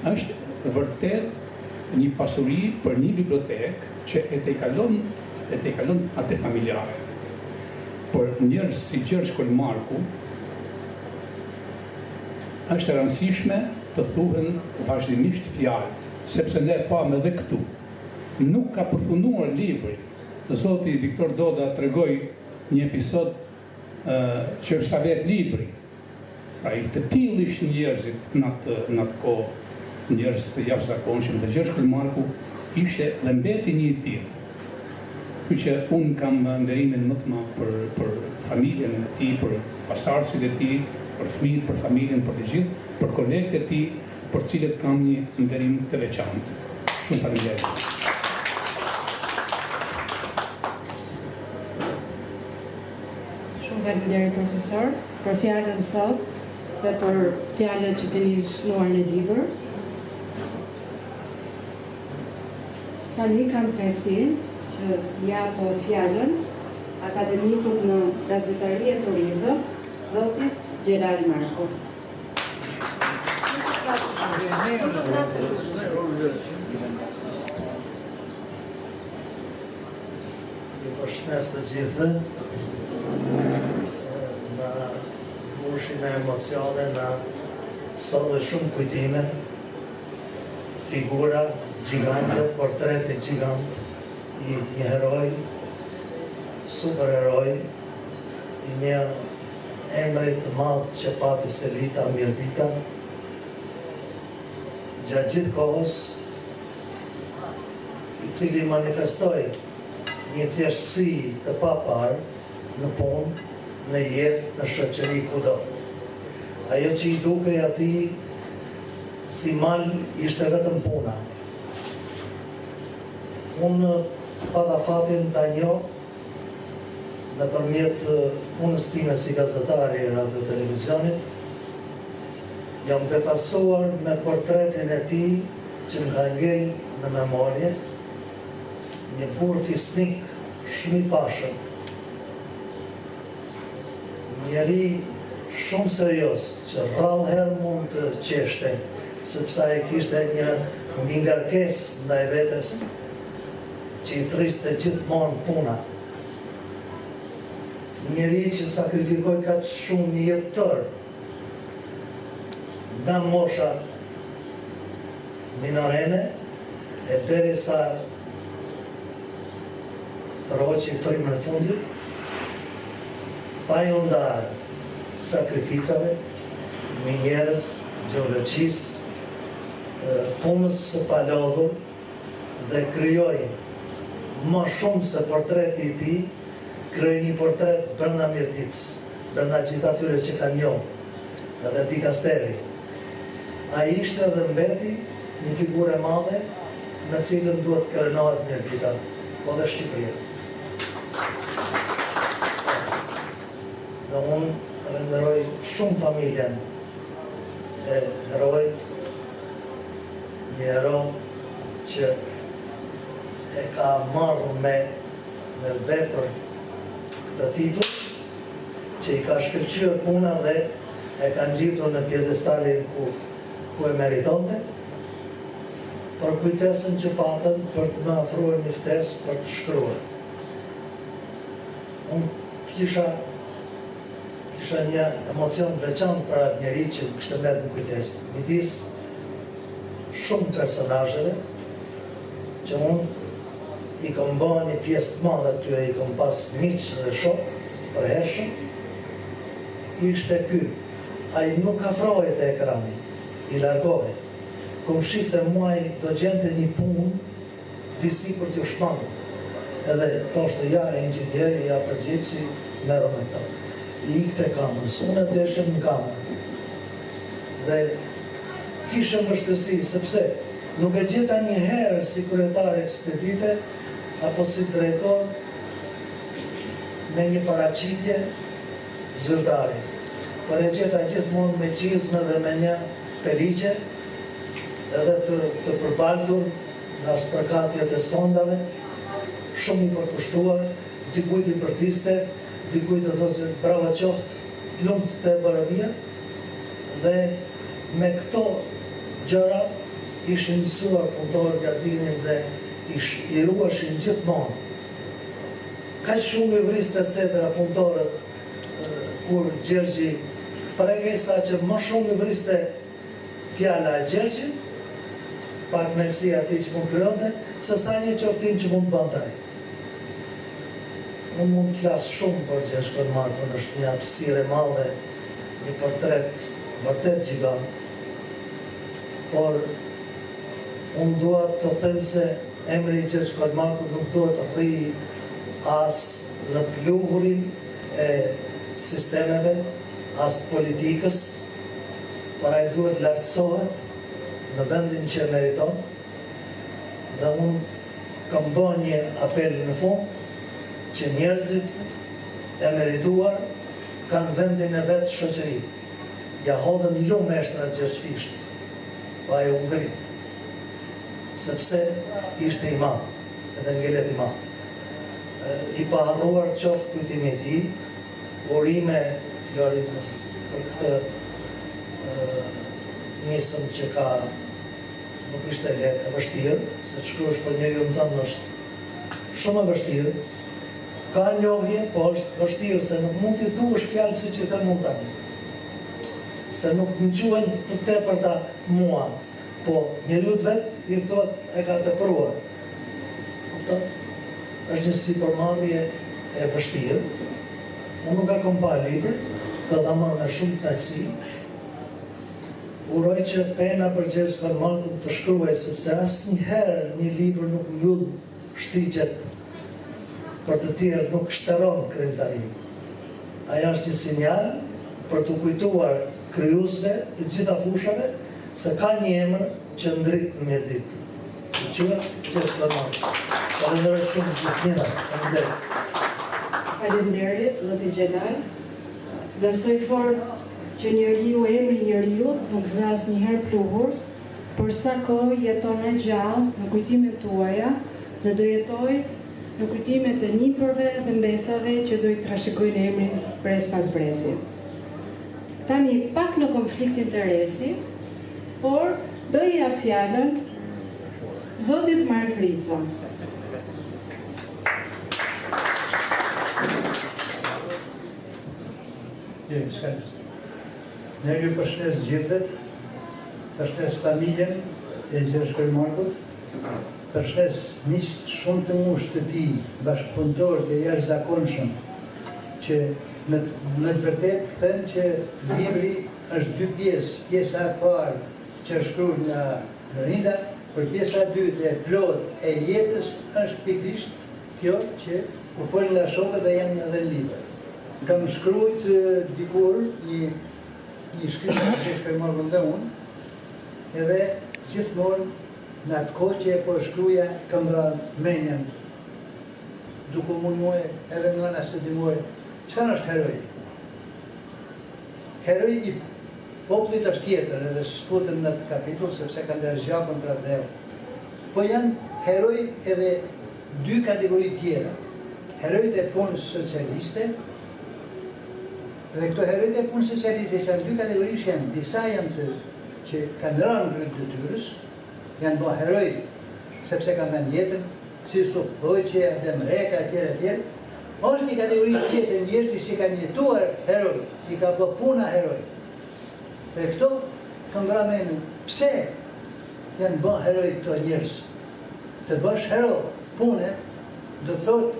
është vërtet një pasuri për një bibliotekë që e te kalon atë familjare. Por njerëz si Gjergj Kolmarku është e rëndësishme të thuhen vazhdimisht fjalë, sepse ne pam edhe këtu. Nuk ka përfunduar libri. Zoti Viktor Doda tregoi një episod që është sa vet libri. Pra i të tillë ishin njerëzit në atë kohë, njerëz të jashtëzakonshëm, dhe Gjergj Kolmarku ishte dhe mbeti një i tillë. Kështu që unë kam nderimin më të madh për familjen e tij, për pasardhësit e tij, për fëmijët, për familjen, për të gjithë, për kolegët e tij, për cilët kam një nderim të veçantë. Shumë faleminderit. Shumë faleminderit profesor për fjalën sot dhe për fjalët që keni shkruar në libër. Tani kam kënaqësinë që të jap fjalën akademikut në gazetari e turizëm, zotit Gjelal Marko. Ju përshëndes të gjithë, na mbushin me emocione, na solli shumë kujtime, figura gjigante, portreti gjigant i një heroj, superheroj, i një emri të madh që pati Selita Mirdita, gjatë gjithë kohës, i cili manifestoi një thjeshtësi të papar në punë, në jetë, në shoqëri kudo. Ajo që i dukej atij si mal ishte vetëm puna. Unë pata fatin ta njoh nëpërmjet punës time si gazetari e radio televizionit, jam befasuar me portretin e tij që më ka ngel në memorie, një burr fisnik shumë i pashëm, njeri shumë serios që rrallë herë mund të qeshte, sepse ai kishte një mbingarkesë ndaj vetes që i thriste gjithmonë puna. Njeri që sakrifikoi kaq shumë një jetë tërë, nga mosha minorene e derisa troqi frymën e fundit, pa ju ndarë sakrificave, minjerës, gjeologjisë, punës së palodhur dhe krijoi më shumë se portreti i tij, krijoi një portret brenda Mirditës, brenda gjithë atyre që kanë njohur, edhe dikasteri. Ai ishte dhe mbeti një figurë e madhe në cilën duhet krenohet Mirdita, po dhe Shqipëria. Dhe unë falenderoj shumë familjen e herojt, një hero që e ka marrë me vepër këtë titull, që i ka shkëlqyer puna dhe e ka ngjitur në pjedestalin ku e meritonte, për kujtesën që patën për të më afruar një ftesë për të shkruar. Unë kisha një emocion veçantë për atë njeri që kishte mbet në kujtesë, midis shumë personazheve që unë i kam bërë një pjesë të madhe atyre, i kam pas miq dhe shok të përhershëm, ishte ky, ai nuk afrohej te ekrani, i largohej. Kur shifte muaj do gjente një punë disi për t'ju shmangur. Edhe thoshte, ja, inxhinieri, ja, përgjithësi, merro me këta. I ikte kamërës, unë deshëm në kamerë. Dhe kishëm vështërsi, sepse nuk e gjeta një herë si kryetar ekspedite, apo si drejtor, me një paraqitje zyrtari. Por e gjeta gjithmonë me qizme dhe me një peligje, edhe të përbaltur nga spërkatjet e sondave, shumë i përkushtuar, dikujt i përtiste, dikujt e thotë brava qoftë, lumt të bërë mirë, dhe me këto gjëra ishin mësuar punëtorët ja dinin dhe i ruashin gjithmonë. Kaq shumë i vriste sedra punëtorët kur Gjergji, pareksa që më shumë i vriste fjala e Gjergjit, pak nësi ati që mund kryonte, se sa një qoftim që mund bëndaj. Unë mund flasë shumë për Gjergj Kormarkun, është një hapësirë e madhe, një portret vërtet gjigant, por unë dua të them se emri Gjergj Kormarkun nuk duhet të rri as në pluhurin e sistemeve, as politikës, por ai duhet lartësohet në vendin që meriton, dhe unë kam bërë një apel në fund që njerëzit e merituar kanë vendin e vetë shoqëri. Ja hodhën lumë eshtra Gjergj Fishtës, pa e u ngrit, sepse ishte i madh, edhe ngelet i madh. I paharruar qoftë kujtimi i tij, urime Floridës për këtë nisëm që ka, nuk ishte lehtë, e vështirë, se të shkruash për njeriu tënd është shumë e vështirë. Ka njohje, po është vështirë, se nuk mund t'i thuash fjalë siç i them unë tani. Se nuk më quhen të tepërta mua, po njeriu vet i thot e ka tepruar. Kupton? Është një sipërmarrje e vështirë. Unë nuk kam pa libër, do ta marr me shumë kënaqësi. Uroj që pena për Gjergj Kormarkun të shkruaj, sepse asnjëherë një libër nuk mbyll shtigjet për të tjerët, nuk shtëron krijimtarinë. Ajo është një sinjal për të kujtuar krijuesve të gjitha fushave se ka një emër që ndrit në mirëditë. I quhet Gjergj Kormarku. Falenderoj shumë gjithë. Faleminderit, zoti Xhelal. Besoj fort që njeriu, emri njeriu nuk zë asnjëherë pluhur, por sa kohë jeton e gjallë në kujtimet tuaja dhe do jetoj në kujtimet e nipërve dhe mbesave që do i trashëgojnë emrin brez pas brezi. Tani pak në konflikt interesi, por do i jap fjalën zotit Mark Rica. Ne ju përshëndes gjithëvet, përshëndes familjen e Gjergj Kormarkut, përshëndes miqt shumë të ngushtë të tij, bashkëpunëtorët e jashtëzakonshëm, që me të vërtetë them që libri është dy pjesë. Pjesa e parë që është shkruar nga Lorinda, për pjesa e dytë e plot e jetës është pikërisht kjo që u fol nga shokët dhe janë edhe në libër. Kam shkruajt dikur një shkrim që Gjergj Kormarkun dhe unë, edhe gjithmonë në atë kohë që e po shkruaja kam bërë menjen, duke munduar edhe nga ana se dimuar, çfarë është heroi? Heroi i popullit është tjetër, edhe s'futem në atë kapitull sepse kanë dërgjatën për atë. Po janë heroi edhe dy kategori tjera. Herojt e punës socialiste, dhe këto herojt e punës socialiste që janë dy kategori janë, disa janë të që kanë rënë në kryet detyrës, janë bërë heroj sepse kanë dhënë jetën, si Sufllojqe, Demreka, etj. Është një kategori tjetër njerëzish që kanë jetuar heroj, që ka bërë puna heroj. Dhe këto kanë bërë mendjen, pse janë bërë heroj këto njerëz? Të bësh hero pune, do të thotë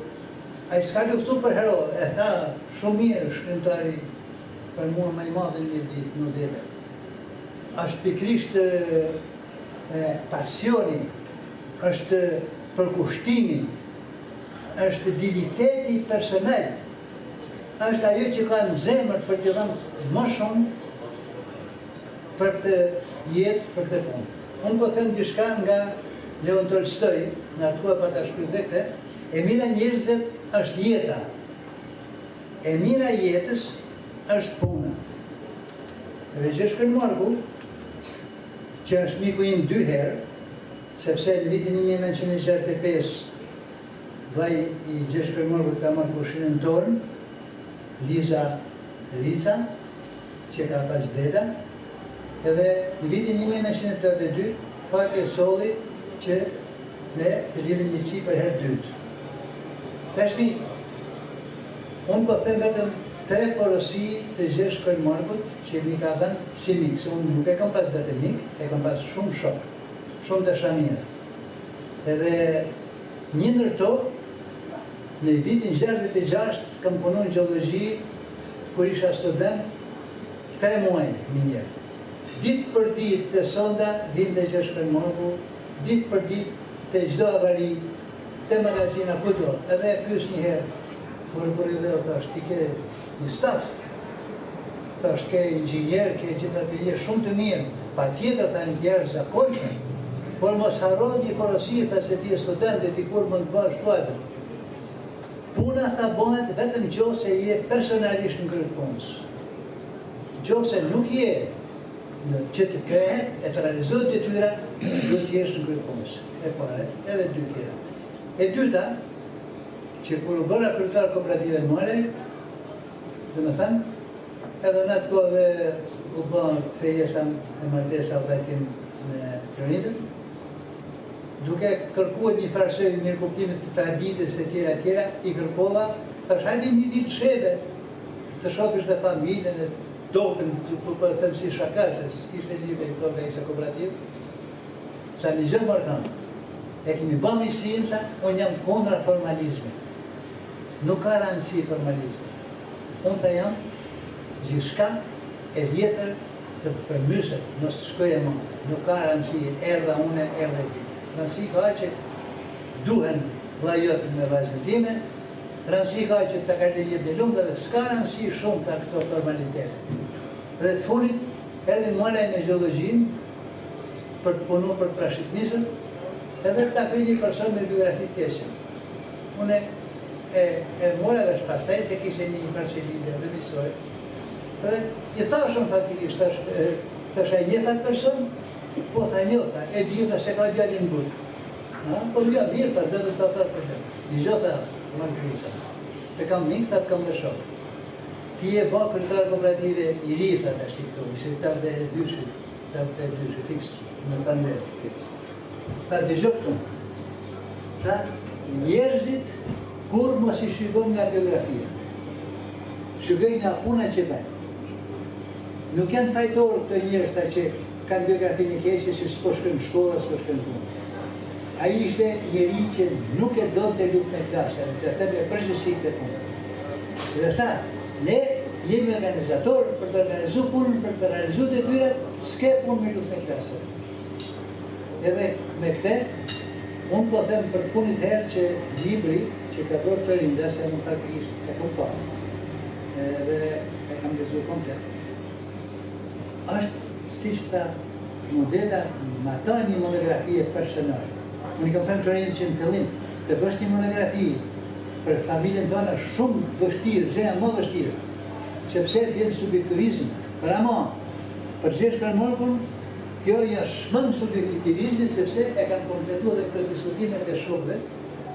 ai s'ka luftu për hero, e tha shumë mirë shkrimtari për mua më i madhe një ditë në dete. Është pikrisht pasioni, është përkushtimi, është digniteti personal, është ajo që ka në zemër për të dhënë më shumë për të jetë, për të punë. Unë po them diçka nga Leon Tolstoj, në atë kohë pa ta shkruaj dhe këtë, e mira njerëzve është jeta. E mira jetës është puna. Dhe Gjeshkën Marku, që është miku im 2 herë, sepse në vitin 1965 vaj i Gjeshkën Marku ka marrë pushinën tonë, Liza Rica, që ka pas deda, edhe në vitin 1982 fati e solli që ne të lidhim një qi për herë dytë. Tashti, unë po them vetëm 3 porosi të Gjeshkën Markut që mi ka dhënë si mik, se unë nuk e kam pas vetëm mik, e kam pas shumë shok, shumë dashamirë. Edhe një ndër to, në vitin 66 kam punu në gjeologji, kur isha student, 3 muaj një njerë. Ditë për ditë të sonda, vinte Gjeshkën Marku, ditë për ditë të çdo avari, të magazina kudo, edhe e pyes një herë, kur i dhe o thash, ti ke një staf, thash ke inxhinier, ke gjithë atje shumë të mirë, pa tjetër tha në njerë zakonshëm, por mos harro një porosi, tha se ti e student e ti kur mund të bësh tuajtë. Puna tha bëhet vetëm nëse je personalisht në krye punës. Nëse nuk je që të krehet, e të realizohet detyrat, duhet të jesh në krye punës. E pare, edhe 2 tjera. E dyta, që kur u bëra kryetar kooperative në Male, dhe me thënë, edhe në atë kohë u bën të fejesa e martesa vëllajtim në Klorinën, duke kërkuar një farsoj mirë kuptimit të traditës e tjera, i kërkova, tash hajde një ditë sheve, të shofish dhe familjen e tokën, për them si shaka, se s'kishte lidhje këto nga isha kooperativ, sa një gjë markant. E kemi bë misin, unë jam kundër formalizmit. Nuk ka rëndësi formalizmi. Unë të jam gjithçka e vjetër të përmyset, nësë të shkoj e madhe. Nuk ka rëndësi, erdha une, erdha e ti. Rëndësi ka që duhen vlajot me vajzën time, rëndësi ka që të ka të jetë në lumë, dhe s'ka rëndësi shumë të këto formalitetet. Dhe të funit, edhe mëlej me gjeologjin, për të punu për prashitnisën, edhe të takoj një person me biografi të keqen. Une e mora dhe shpastaj se kishe një përshilinde dhe misoj. Dhe i thashëm faktikisht, të shaj një fat person, po ta njofta, e dhjithë se ka djallin në bujë. Po dhja mirë, ta dhe të thërë për shumë. Një gjota, më në krisa. Të kam mikë, ta të kam dhe shumë. Ti e ba kryetar kooperative i ri, ta të ashti këto, ishe ta dhe dyshi, fix, në të ndërë. Ta të gjë këtu. Ta njerëzit, kur mos i shikon nga biografia. Shikoj nga puna që bërë. Nuk janë fajtorë këto njerëz ta që kanë biografi një keqe si s'po shkën në shkolla, s'po shkën në punë. Ai ishte njeri që nuk e donte luftën e klasave, të theme përgjithësi këtë punë. Dhe tha, ne jemi organizatorë për të organizu punën, për të realizu detyrat, s'ke punë me luftën e klasave. Edhe me këte, unë po them për fundit herë që libri që ka bërë Florinda, se më faktikisht e kom parë, dhe e kam lezu komplet, është si që ta modela ma ta një monografie personale. Unë i kam thënë Florinës që në fillim të bësh një monografi për familjen tona shumë vështirë, gjëja më vështirë, sepse vjen subjektivizm, për ama, për Gjeshkën Markun, kjo ja shmën subjektivizmit, sepse e kanë kompletu dhe këtë diskutimet e shokëve,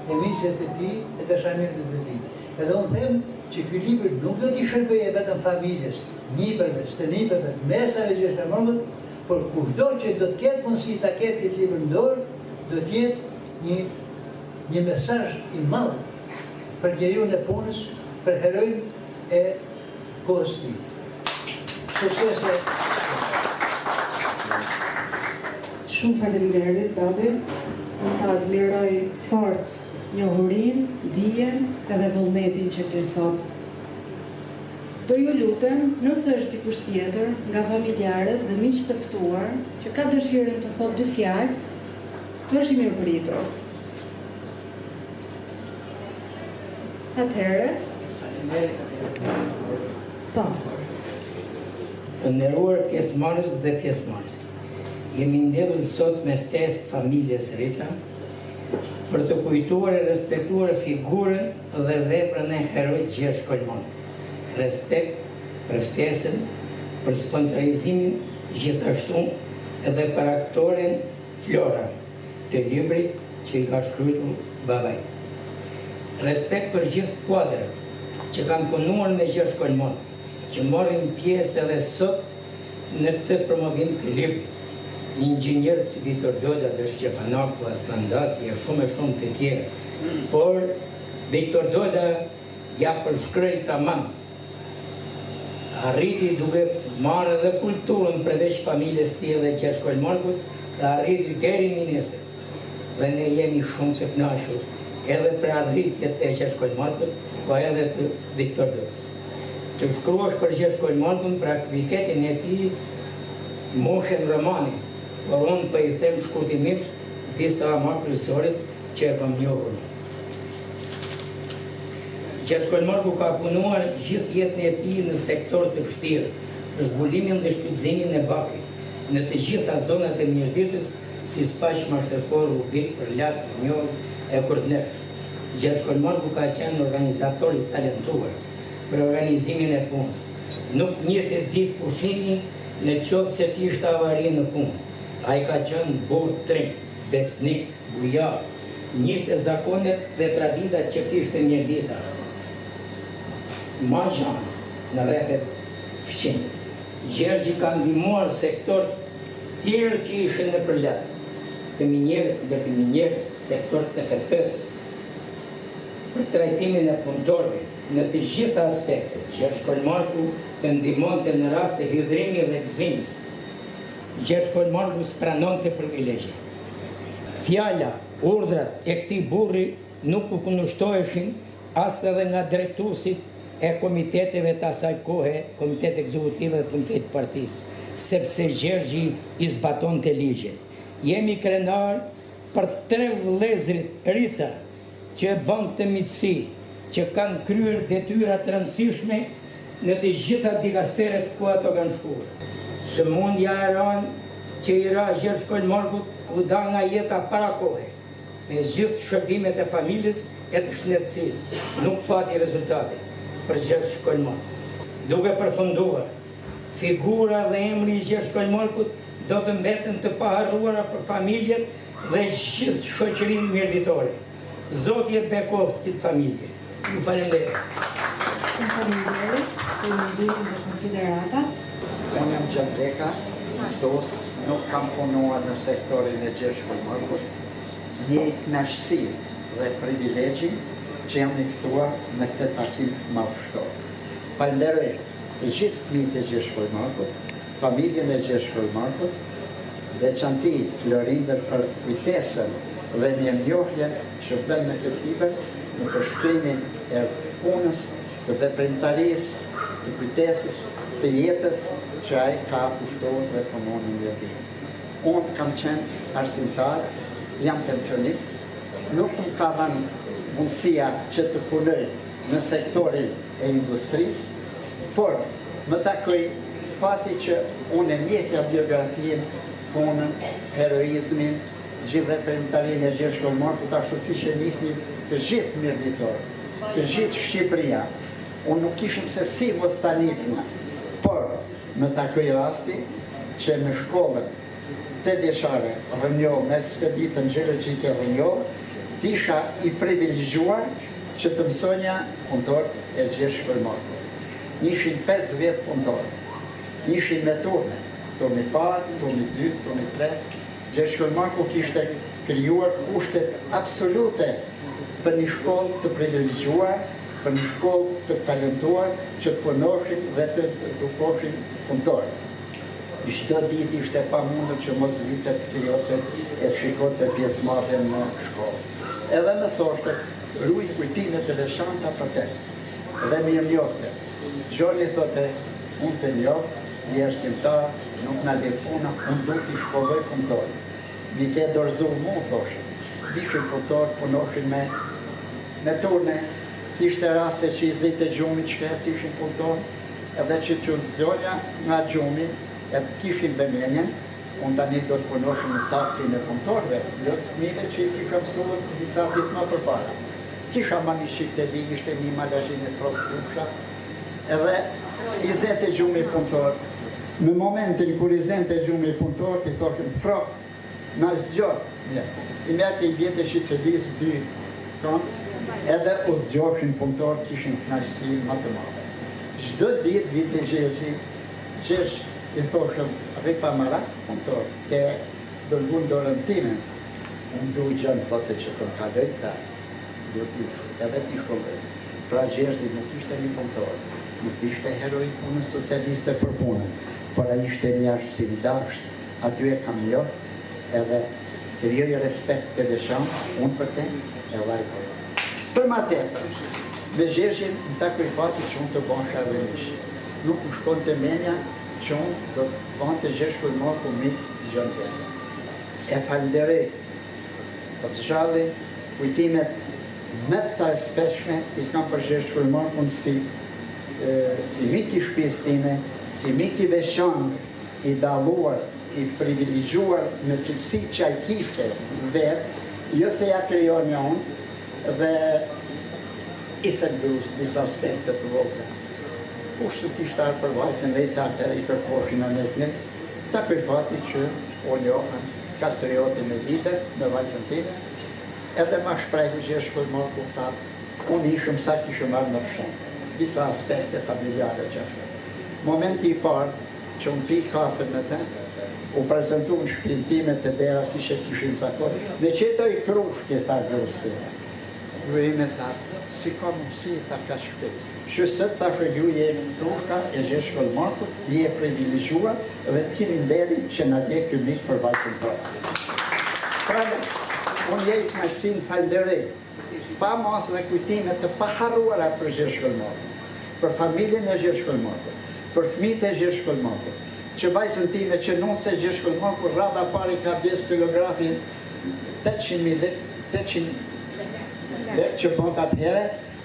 e miqet e ti, e dashamirët e ti. Edhe unë them që ky libër nuk do t'i shërbeje vetëm familjes, nipërve, stënipërve, mesave Gjeshkën Markut, por kushdo që do të ketë mundësi ta ketë këtë libër në dorë, do të jetë një mesazh i madh për njeriun e punës, për herojnë e kohës ti. Suksese! Shumë faleminderit, babi. Unë ta admiroj fort njohurinë, dijen edhe vullnetin që ke sot. do ju lutem, nëse është dikush tjetër nga familjarët dhe miq të ftuar që ka dëshirën të thotë 2 fjalë, është i mirëpritur. Atëherë, po. Të nderuar pjesëmarrës dhe pjesëmarrës, jemi ndedhur sot me ftesë familjes Rica për të kujtuar e respektuar figurën dhe veprën e heroit Gjergj Kolmon. Respekt për ftesën, për sponsorizimin, gjithashtu edhe për aktoren Flora, të librit që i ka shkruar babai. Respekt për gjithë kuadrat që kanë punuar me Gjergj Kolmon, që morrin pjesë edhe sot në këtë promovim të librit. Inxhinierët si Viktor Doda, Stefanaku, Aslan Daci e shumë të tjerë. Por Viktor Doda ja përshkroi tamam. Arriti duke marrë edhe kulturën përveç familjes tij dhe Gjergj Kolmarkut, dhe arriti deri ministër. Dhe ne jemi shumë të kënaqur edhe për arritjet e Gjergj Kolmarkut, po edhe të Viktor Dodës. Të shkruash për Gjergj Kolmarkun për aktivitetin e tij moshën romani, por unë për i them shkurtimisht disa ma kryesorit që e kam njohur. Gjergj Kolmarku ka punuar gjithë jetën e tij në sektor të vështirë, për zbulimin dhe shfrytëzimin e bakrit, në të gjitha zonat e Mirditës, si Spaq, Mashtërkor, Rubik, Përlat, Njohë e Kurdnesh. Gjergj Kolmarku ka qenë organizator i talentuar për organizimin e punës. Nuk njëte ditë pushimi në qoftë se kishte avari në punë. Ai ka qenë burr trim, besnik, bujar, njëte zakonet dhe traditat që kishte Mirdita. Ma gjanë në rrethet fqin. Gjergji ka ndihmuar sektor tjerë që ishin në përlat, të minjerës, sektor të FP-s, për trajtimin e punëtorëve në të gjitha aspektet. Gjergj Kolmarku të ndihmonte në rast të hidhrimi dhe gëzimi. Gjergj Kolmarku spranonte privilegje. Fjala, urdhrat e këtij burri nuk u kundërshtoheshin as edhe nga drejtuesit e komiteteve të asaj kohe, komitet ekzekutive dhe komitet partisë, sepse Gjergji i zbatonte ligjet. Jemi krenar për 3 vëllezrit Rica që bën të miqësi, që kanë kryer detyra të rëndësishme në të gjitha dikasteret ku ato kanë shkuar. Sëmundja e rënë që i ra Gjergj Kolmarkut u da nga jeta para kohe, me gjithë shërbimet e familjes e të shnetësisë, nuk pati rezultate për Gjergj Kolmarkut. Duke përfunduar, figura dhe emri i Gjergj Kolmarkut do të mbeten të paharruara për familjet dhe gjithë shoqërinë mirditore. Zoti e bekoft këtë familje. Ju falenderoj. Faleminderit për mendimin dhe konsiderata. Unë jam Gjandreka, mësues, nuk kam punuar në sektorin e Gjergj Kolmarkut. Një kënaqësi dhe privilegji që jam i ftuar në këtë takim madhështor. Falenderoj të gjithë fëmijët e Gjergj Kolmarkut, familjen e Gjergj Kolmarkut, veçanti Florinder për kujtesën dhe mirënjohjen që bën në këtë libër në përshkrimin e punës, të veprimtarisë, të kujtesës, të jetës që ai ka pushtuar dhe punon në Mirdit. Unë kam qenë arsimtar, jam pensionist, nuk më ka dhënë mundësia që të punoj në sektorin e industrisë, por më takoi fati që unë e njehja biografinë, punën, heroizmin, gjithë veprimtarinë e Gjergj Kolmarkut, ashtu siç e njihni të gjithë mirditorë, të gjithë Shqipëria. Unë nuk kishim se si mos ta njihni, por më takoi rasti që në shkollën 8 vjeçare Rënjo, me ekspeditën gjeologjike Rënjo, isha i privilegjuar që të mësonja punëtor e Gjergj Kolmarkut. Ishin 50 punëtorë, ishin me turne, turni parë, turni 2, turni 3. Gjergj Kolmarku kishte krijuar kushtet absolute për një shkollë të privilegjuar, për një shkollë të talentuar që të punoshin dhe të edukoshin punëtorë. Çdo ditë ishte pamundur që mos vitet krijote e shikonte pjesëmarrjen në shkollë. Edhe më thoshte, ruaj kujtimet e veçanta për te. dhe mirënjohëse. Gjoni thote, unë të njohë, i arsimtar, nuk në le puna, unë du t'i shkolloj punëtor. Mi ke dorëzu mu, thoshe. Bishin punëtor, punoshin me turne, kishte raste që i zite gjumit që kësë ishin punëtor, edhe që të zonja nga gjumi, e kishin bemenjen, unë tani do të punoshin në taktin e punëtorve, jo të fëmive që i kisha mësuar disa vit më përpara. Kisha ma një shik të li, ishte një magazhin e frokë krupsha, edhe i zete gjumi punëtor. Në momentin kur i zente gjumi punëtor, ti thoshin, frokë, në zgjorë, i merte i vjetë e shqitëlis 2 këndë, edhe u zgjoshin punëtor që ishin knaqësi më të madhe. Çdo ditë vite Gjergj i thoshëm, ripa marak punëtor, ke dërgun dorën time, unë du gjënë thote që të më kaloj ta, du t'ishu, edhe t'ishu më. Pra Gjergj nuk ishte një punëtor, nuk ishte heroi punës socialiste për punën, por a ishte një arsim dasht, aty e kam njohë, edhe krijoj respekt të veçan, unë për te, e vajtë. Për ma tepër, me Gjergjin në takoj fati që unë të bonsha dhe mishë. Nuk u shkon të menja që unë do të banë të Gjergj Kulmar ku mikë gjënë tjetër. E falenderej për të shalli, kujtimet me të espeshme i kam për Gjergj Kulmar ku si miki shpis time, si miki veçan i daluar, i privilegjuar me cilësi që a i kishte vetë, jo se ja kryon një unë, dhe i thërgrus disa aspekte të vogla. Kush të kishtë arë për vajzën dhe i sa atër i kërkoshin në netne, ta këj fati që o njohën kastrioti me lider, me vajzën time, edhe ma shprejhu Gjergj Kulmar ku ta, unë ishëm sa kishëm arë në rëshenë, disa aspekte familjare që është. Momenti i parë që unë pi kafe me te, u prezentu në shpintime të dera si që kishim zakon, dhe që të i krushke ta grus të e. Ju e me tha, si ka mundësi, tha ka shpejt. Shësët, tha shë ju jemi në krushka e Gjergj Kulmarku, i e privilegjuar dhe të kimi nderin që në dje kjo mikë për vajtën të. Pra, unë jejtë me sin falenderej, pa mos dhe kujtime të paharruara për Gjergj Kulmarku, për familjen e Gjergj Kulmarku, për fëmijët e Gjergj Kulmarku, që vajzën time që nuk se Gjergj Kulmarku rrada pari ka bjes telegrafin 800.000 që bënd atë here,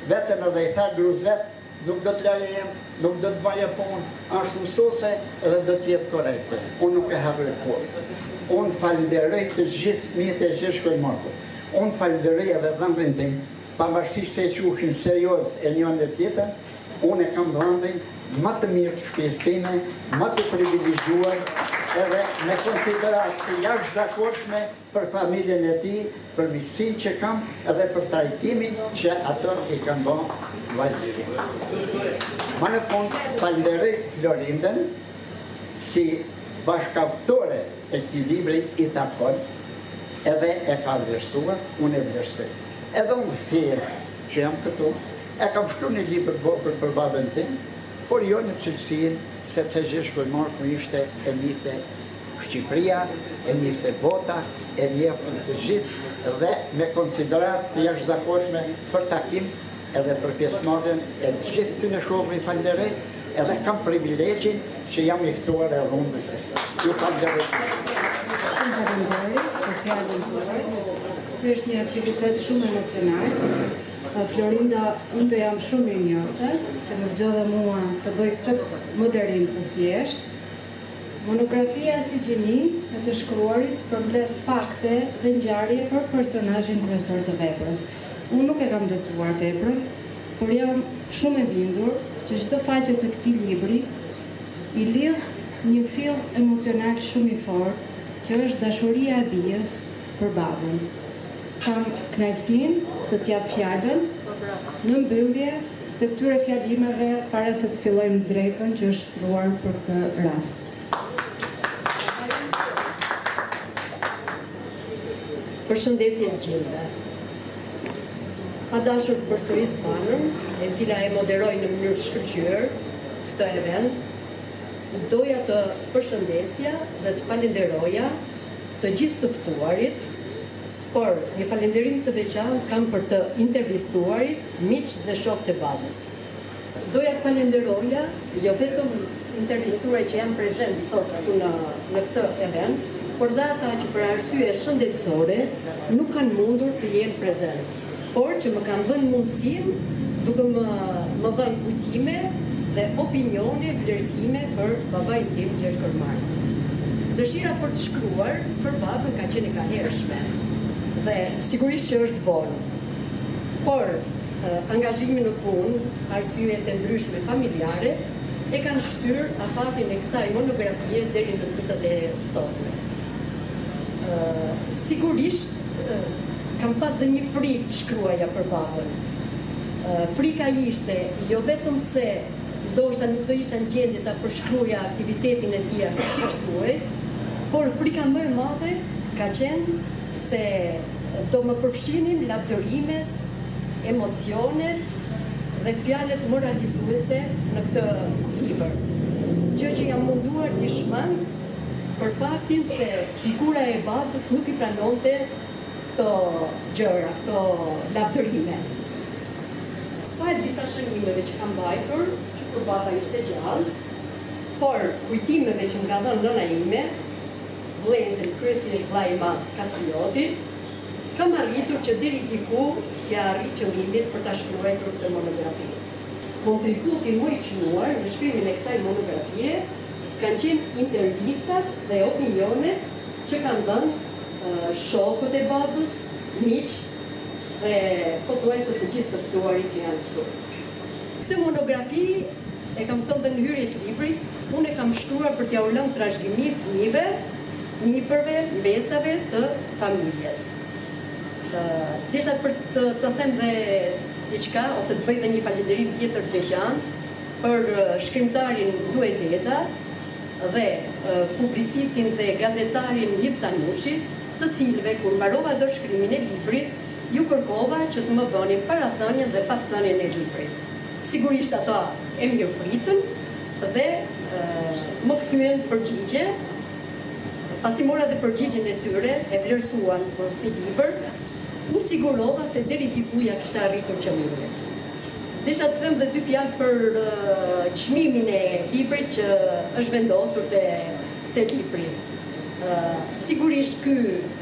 vetëm edhe i tha gruzet, nuk do të lajem, nuk do të baje punë, ashtu mësuse edhe do t'jetë korekte. Unë nuk e harroj kur. Unë falenderoj të gjithë fëmijët e Gjergj Kulmarku. Unë falenderoj edhe dhëmbrin tim, pavarësisht se që ushin serioz e njën e tjetër, unë e kam dhëmbrin më të mirë të shpjes time, më të privilegjuar, edhe me konsiderat të jashtëzakonshme për familjen e tij, për miqësinë që kam, edhe për trajtimin që ato i kanë bërë vajzës time. Ma në fund, falenderoj Florindën si bashkëautori e këtij libri i takon, edhe e ka vlerësuar, unë e vlerësoj. Edhe unë thjesht që jam këtu, e kam shkruar një libër të vogël për babën tim, por jo në cilësinë, sepse Gjergj Kulmarku ishte e njifte Shqipëria, e njifte bota, e njefën të gjithë dhe me konsiderat të jashtëzakonshme për takim edhe për pjesëmarrjen e të gjithë këtyre shokëve falenderoj, edhe kam privilegjin që jam i ftuar edhe unë me te. Ju falenderoj. Shumë falenderoj për fjalën tuaj. Ky është një aktivitet shumë emocional. Florinda, unë të jam shumë mirënjohëse që më zgjodhe mua të bëj këtë moderim të thjesht. Monografia si gjeni e të shkruarit përmbledh fakte dhe ngjarje për personazhin kryesor të veprës. Unë nuk e kam lexuar veprën, por jam shumë e bindur që çdo faqe të këtij libri i lidh një fill emocional shumë i fortë, që është dashuria e bijës për babën. Kam kënaqësinë të t'jap fjalën në mbyllje të këtyre fjalimeve para se të fillojmë drekën që është shtruar për këtë rast. Përshëndetje të gjithëve. Pa dashur të përsëris panën, e cila e moderoi në mënyrë të shkëlqyer këtë event, doja të përshëndesja dhe të falenderoja të gjithë të ftuarit, por një falenderim të veçantë kam për të intervistuarit, miq dhe shokë të babës. doja të falenderoja jo vetëm intervistuar që janë prezent sot këtu në këtë event, por dhe ata që për arsye shëndetësore nuk kanë mundur të jenë prezent, por që më kanë dhënë mundësinë duke më dhënë kujtime dhe opinione, vlerësime për babain tim Gjergj Kërmarku. Dëshira për të shkruar për babën ka qenë e kahershme dhe sigurisht që është vonë, por angazhimi në punë, arsyet e ndryshme familjare e kanë shtyrë afatin e kësaj monografie deri në ditët e sotme. Sigurisht kam pas dhe një frikë të shkruaja për babën. Frika ishte jo vetëm se ndoshta nuk do isha në gjendje ta përshkruaja aktivitetin e tij ashtu siç thuaj, por frika më e madhe ka qenë se do më përfshinin lavdërimet, emocionet dhe fjalët moralizuese në këtë libër. Gjë që jam munduar t'i shmang për faktin se figura e babës nuk i pranonte këto gjëra, këto lavdërime. Fal disa shënimeve që kam mbajtur, që kur baba ishte gjallë, por kujtimeve që nga dhënë nëna ime, vëllezërin kryesisht vllai i madh Kasrioti, kam arritur që deri diku t'ja arrit qëllimit për ta shkruar këtë monografi. Kontributi më i çmuar në shkrimin e kësaj monografie kanë qenë intervistat dhe opinionet që kanë dhënë shokët e babës, miqt dhe pothuajse të gjithë të ftuarit që janë këtu. Këtë monografi e kam thënë dhe në hyrje të librit, unë e kam shkruar për t'ja u lënë trashëgimi fëmijëve, nipërve, mbesave të familjes. Desha për të them dhe diçka, ose të bëj dhe një falënderim tjetër të veçantë për shkrimtarin Duet Deda dhe publicistin dhe gazetarin Lidh Tanushi, të cilëve kur mbarova do shkrimin e librit, ju kërkova që të më bënin parathënien dhe pasthënien e librit. Sigurisht ata e mirëpritën dhe më kthyen përgjigje. Pasi mora dhe përgjigjen e tyre, e vlerësuan si libër, u sigurova se deri diku ja kisha arritur qëllimin. Desha të them dhe dy fjalë për çmimin e librit që është vendosur te libri. Sigurisht ky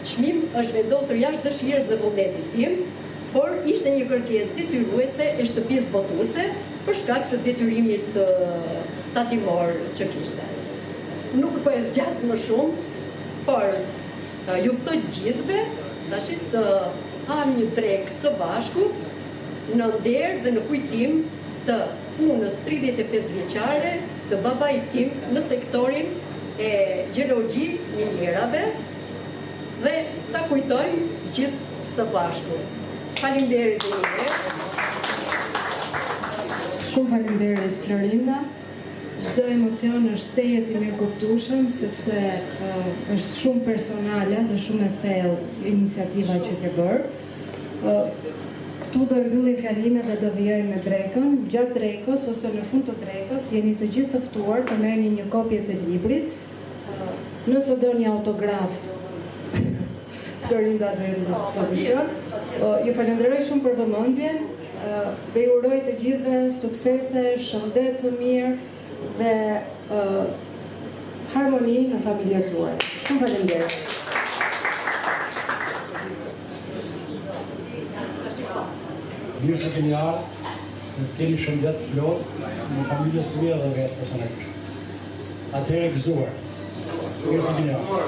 çmim është vendosur jashtë dëshirës dhe vullnetit tim, por ishte një kërkesë detyruese e shtëpisë botuese për shkak të detyrimit tatimor që kishte. Nuk po e zgjas më shumë, por ju ftoj gjithëve tash të ham një drekë së bashku në nder dhe në kujtim të punës 35 vjeçare të babait tim në sektorin e gjeologji minierave dhe ta kujtojmë gjithë së bashku. Faleminderit një herë. Shumë faleminderit Florinda. Çdo emocion është tejet i mirëkuptueshëm sepse është shumë personale dhe shumë e thellë iniciativa që ke bërë. Këtu do mbyllim fjalimet dhe do vijojmë me drekën. Gjatë drekës ose në fund të drekës jeni të gjithë të ftuar të merrni një kopje të librit. Nëse do një autograf, Florinda do jetë në dispozicion. Ju falenderoj shumë për vëmendjen dhe ju uroj të gjithëve suksese, shëndet të mirë dhe harmoni në familjet tuaja. Shumë faleminderit. Mirë se keni ardhur, keni shëndet plot në familjes tuaja dhe vetë personalisht. Atëherë gëzuar. Mirë se keni ardhur.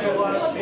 Grazie.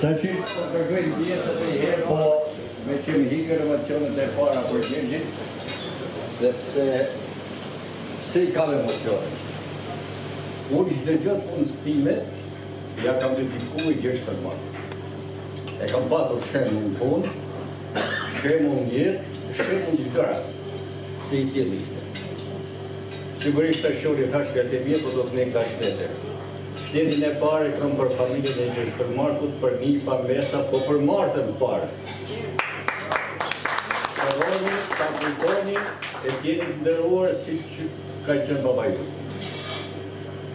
Tashi po kërkoj ndjesat e herë, po me që më hikë emocionet e para për gjengjen, sepse pse I kam emocionet. Unë çdo gjë të punës time, ja kam dedikuar I Gjergj Markut. E kam patur shembull në punë, shembull në jetë, shembull në çdo rast, se I tjetë ishte. Sigurisht të shuri thash fjalët e mia, po do të neksa shtete. Shtetin e parë kam për familjen e Gjergj Markut, për nipa mesa, po për martën parë. Përroni, ta kujtoni, e tjeni të ndëruar si që ka qenë baba ju.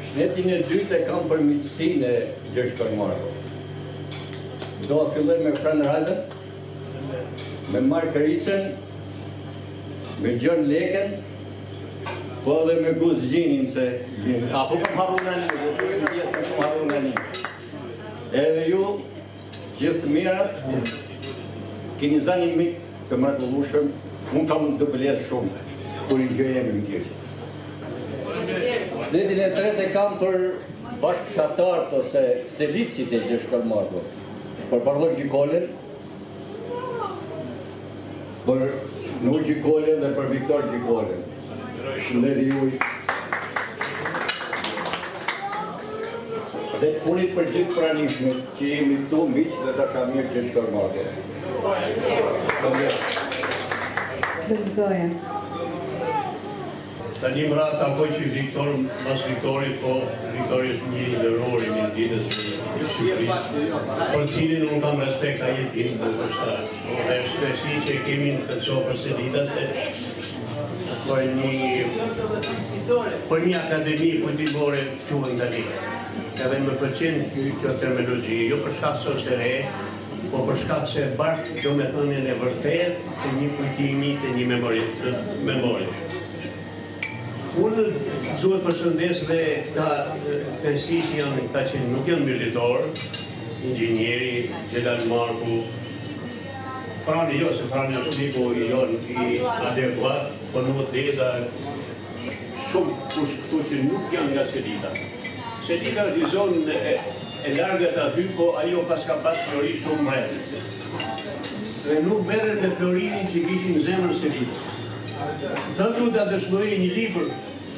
Shtetin e dytë e kam për miqësinë e Gjergj Markut. Do a filloj me Fran Radën, me Markaricën, me Gjon Leken, po edhe me Guz Gjinin, se apo kam harru në një, edhe ju, gjithë të mirat, keni zani mik të mrekullueshëm, unë kam dëbëlet shumë, kur I gjë jemi në tjeqë. Shtetin e tretë e kam për bashkëshatarët ose selicit e Gjergj Markut, për Bardhok Gjikolen, për Nur Gjikolen dhe për Viktor Gjikolen. Shëndeti juaj. dhe të folit për gjithë pranishmit që jemi këtu miq dhe dashamirë Gjergj Marku. Tani më ratë takoj që Viktor, mas Viktorit, po Viktorit njëri ndërrori një ditës në Shqipëri, për cilin unë kam respekt a jetë tim, dhe shpesi që kemi në këtë sopër se ditës, për një akademi fundimore quhen tani. Edhe më pëlqen kjo terminologji, jo për shkak se është e re, po për shkak se bark do me thënien e vërtet të një kujtimi të një memorie. Unë duhet përshëndes dhe këta fesi që janë këta që nuk janë militor, inxhinieri, Gjelal Marku, Frani jo, se Frani është tipu i adekuat, po nuk të dhe shumë kush këtu që nuk janë nga Selita. Selita është një zonë e largët aty, po ajo pas flori shumë mrejtë. Dhe nuk beren me florinin që kishin zemër Selitës. Tëndu të dëshmëri një libër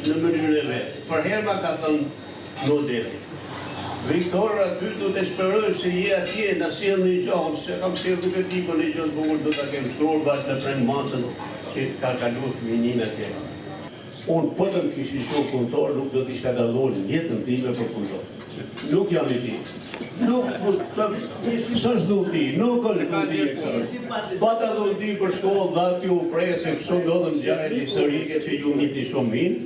në mënyrën e vetë. Për herma ka thënë modeli. Viktor, aty du të shperoj se je atje në sjell një gjohën, se kam sjell duke ti për një gjohën bukur do të kemë shtrur, bashkë në prejnë macën që ka kalu fëminin atje. Unë po të më kishin shumë punëtor, nuk do t'isha dallonin jetën time për punëtor. Nuk jam i ti. S'është du ti, nuk është du ti e kërë. Pata du ti për shkollë dhe aty u presë, kështu ndodhëm gjarët historike që ju njëti shumë minë,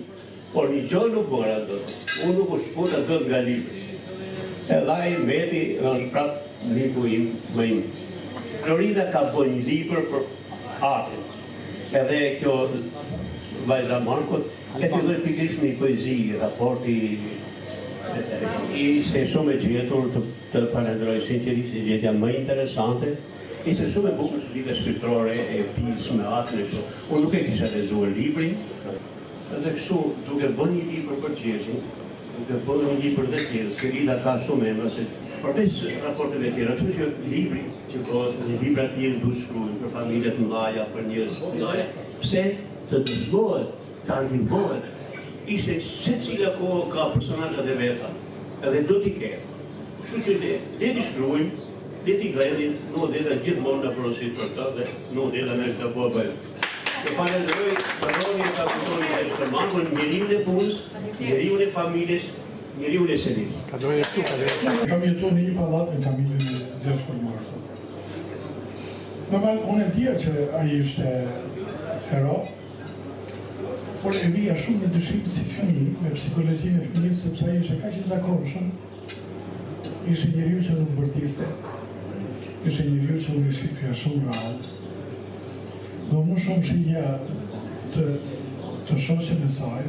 por një gjohë nuk bërë atë. Unë nuk u shkut atë nga libri. Edhe ai meti është prapë liku im më im. Florida ka bërë një libër për artin. Edhe kjo vajza Markot e filloi pikërisht me poezi, raporti ishte shumë e gjetur të falendroj sinqerisht, gjetja më interesante, ishte shumë e bukur lidhje shpirtërore e pisë me atin e kështu. Unë nuk e kisha lexuar librin, edhe kështu duke bërë një libër për Gjergjin, duke bërë një libër dhe tjerë, Selita ka shumë emra se përveç raporteve tjera, kështu që libri që një libra tjerë du shkruajnë për familjet mëdha, për njerëz mëdha, pse të dëshmohet, të arkivohet, ishte secila kohë ka personazhet e veta, edhe do t'i ketë. Kështu që le t'i shkruajmë, le t'i gledhin, nuk edhe gjithmonë në porosit për këtë dhe nuk edhe në këtë po bëjmë. Të falenderoj Baroni e Kapitoni e Shkërmankun, njeriun e punës, njeriun e familjes, njeriun e Selitës. Kam jetu në një pallat me familjen e Gjergj Shkërmankut. Normal, unë e dija që ai ishte hero, por e vija shumë në dyshim si fëmijë, me psikologjinë e fëmijës, sepse ai ishte kaq i zakonshëm, ishte njeriu që nuk bërtiste, ishte njeriu që nuk shifja shumë rrallë. Do më shumë shihja të shoqen e saj,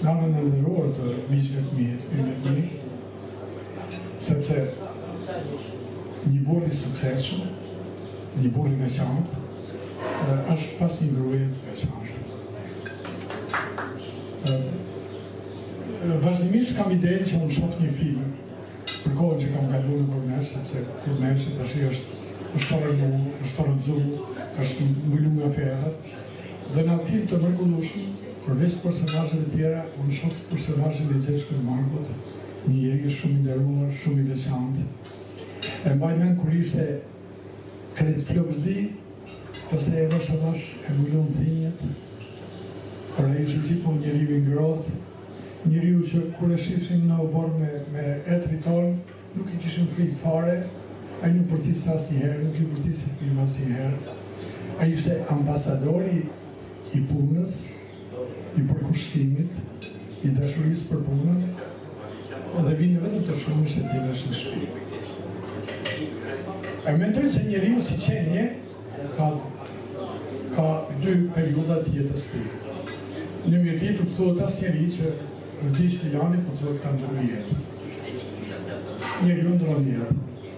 nga në ndëruar të miqve të mi, sepse një burr i suksesshëm, një burr i veçantë, është pas një gruaje të veçantë. Vazhdimisht kam idenë që unë shoh një film, për kohën që kam kaluar në Kurnesh, sepse Kurneshi tash është rrëzuar, është mbuluar nga ferrat, dhe në atë film të mrekullueshëm, përveç personazheve të tjera, unë shoh personazhin e Gjergj Shkërmankut, një njeri shumë i nderuar, shumë i veçantë. E mbaj mend kur ishte krejt flokëzi, pse e vëshëvash e mbulon thinjet, por ai ishte gjithmonë njeriu i ngrohtë, njeriu që kur e shifim në obor me etrit ton, nuk i kishim frikë fare, ai nuk përtisë asnjëherë, nuk i përtisë film asnjëherë. Ai ishte ambasadori i punës, i përkushtimit, i dashurisë për punën, dhe vini vetëm të shumë se dinesh në shtëpi. E mendoj se njeriu si qenje ka dy periudha të jetës tij. Në mirëditë të thuhet asnjëri që vdiq filani, po thuhet ka ndryshuar jetë. Njeriu ndron jetë.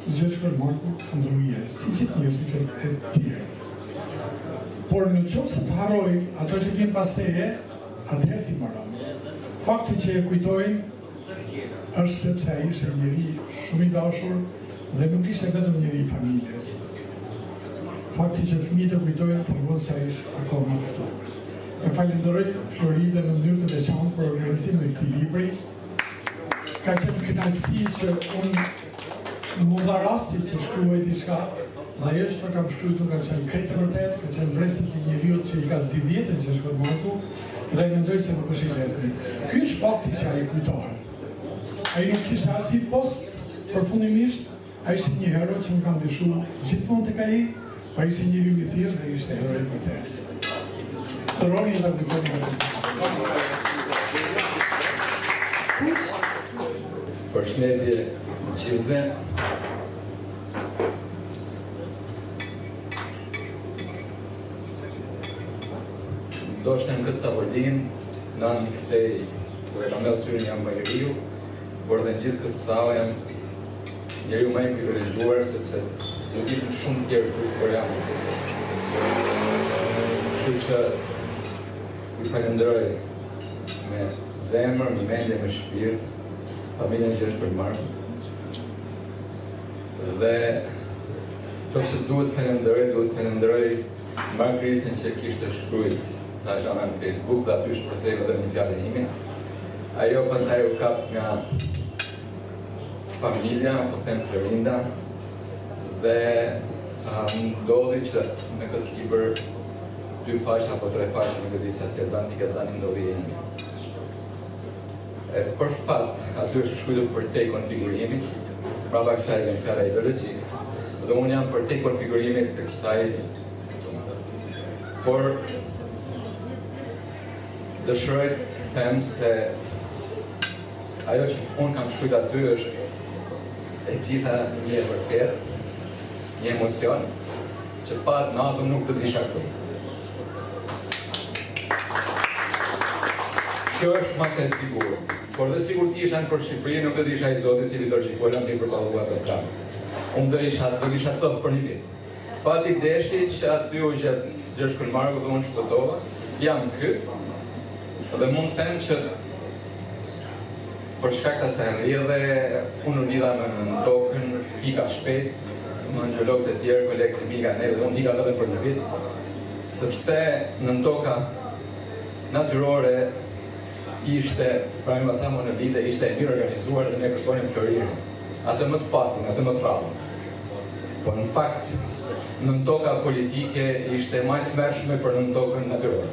Gjergj Shkërmanku ka ndryshuar jetë, si gjithë njerëzit e tjerë. Por në qoftë se të harroj ato që vjen pas teje, atëherë ti mbaron. Fakti që e kujtojnë është sepse ai ishte njeri shumë i dashur dhe nuk ishte vetëm njeri i familjes. Fakti që fëmijët e kujtojnë tregon se ai është akoma këtu. E falenderoj Floridën në mënyrë të veçantë për organizimin e këtij libri. ka qenë kënaqësi që unë më dha rasti të shkruaj diçka, dhe ajo që kam shkruar ka qenë krejtë vërtet, ka qenë brezit i njeriut që i ka zgjidhur jetën Gjergj Marku, dhe mendoj se nuk është i vetmi. Ky është fakti që ai kujtohet. Ai nuk kishte asnjë post përfundimisht, ai ishte një hero që më ka ndihmuar gjithmonë tek ai, pa ishte njeriu i thjeshtë dhe ishte hero i vërtet. Roni ta kujtoni. Përshëndetje gjithëve. Do shtem këtë tavolinë, nani këtej, kur e kam lënë syrin jam më i riu, por edhe në gjithë këtë sallë jam njeriu më i privilegjuar, sepse nuk ishin shumë tjerë këtu por jam. Kështu që ju falenderoj me zemër, me mendje, me shpirt, familjen Gjergj Marku. Dhe nëse duhet falenderoj Margrisën që kishte shkruajt sa gjana në Facebook dhe aty shpërthejmë edhe një fjallë e imi. Ajo pastaj u kap nga familja, po them Florinda, dhe ndodhi që me këtë libër 2 faqe apo 3 faqe nuk e di sa Kazani ndodhi e imi. Për fat, aty është shkruar për te konfigurimit, brava kësaj vjen fjala ideologjike, dhe unë jam për te konfigurimit të kësaj, por dëshiroj të them se ajo që unë kam shkruar aty është e gjitha një e vërtet, një emocion, që pat në atë nuk do t'isha këtu. Kjo është mase e sigurë, por dhe sigur t'isha në për Shqipëri, nuk do t'isha i Zotit si Vitor Gjikola në për balluat të pranë. Unë do t'isha cofë për një vit. Fati deshi që aty u gjatë Gjergj Marku dhe unë shpëtova, jam këtë, dhe mund të them që për shkak të asaj rrjedhe, unë lidha me në tokën, hika shpejt, më angjelogët e tjerë, kolegët e mi nga neve, dhe unë hika vetëm për një vit, sepse në toka natyrore ishte, pra mi më thamë në vite, ishte e mirë organizuar dhe ne kërkonim Floririn. Atë më të patin, atë më të rrallën. Po në fakt, në toka politike ishte më të mërshme për në tokën natyrore.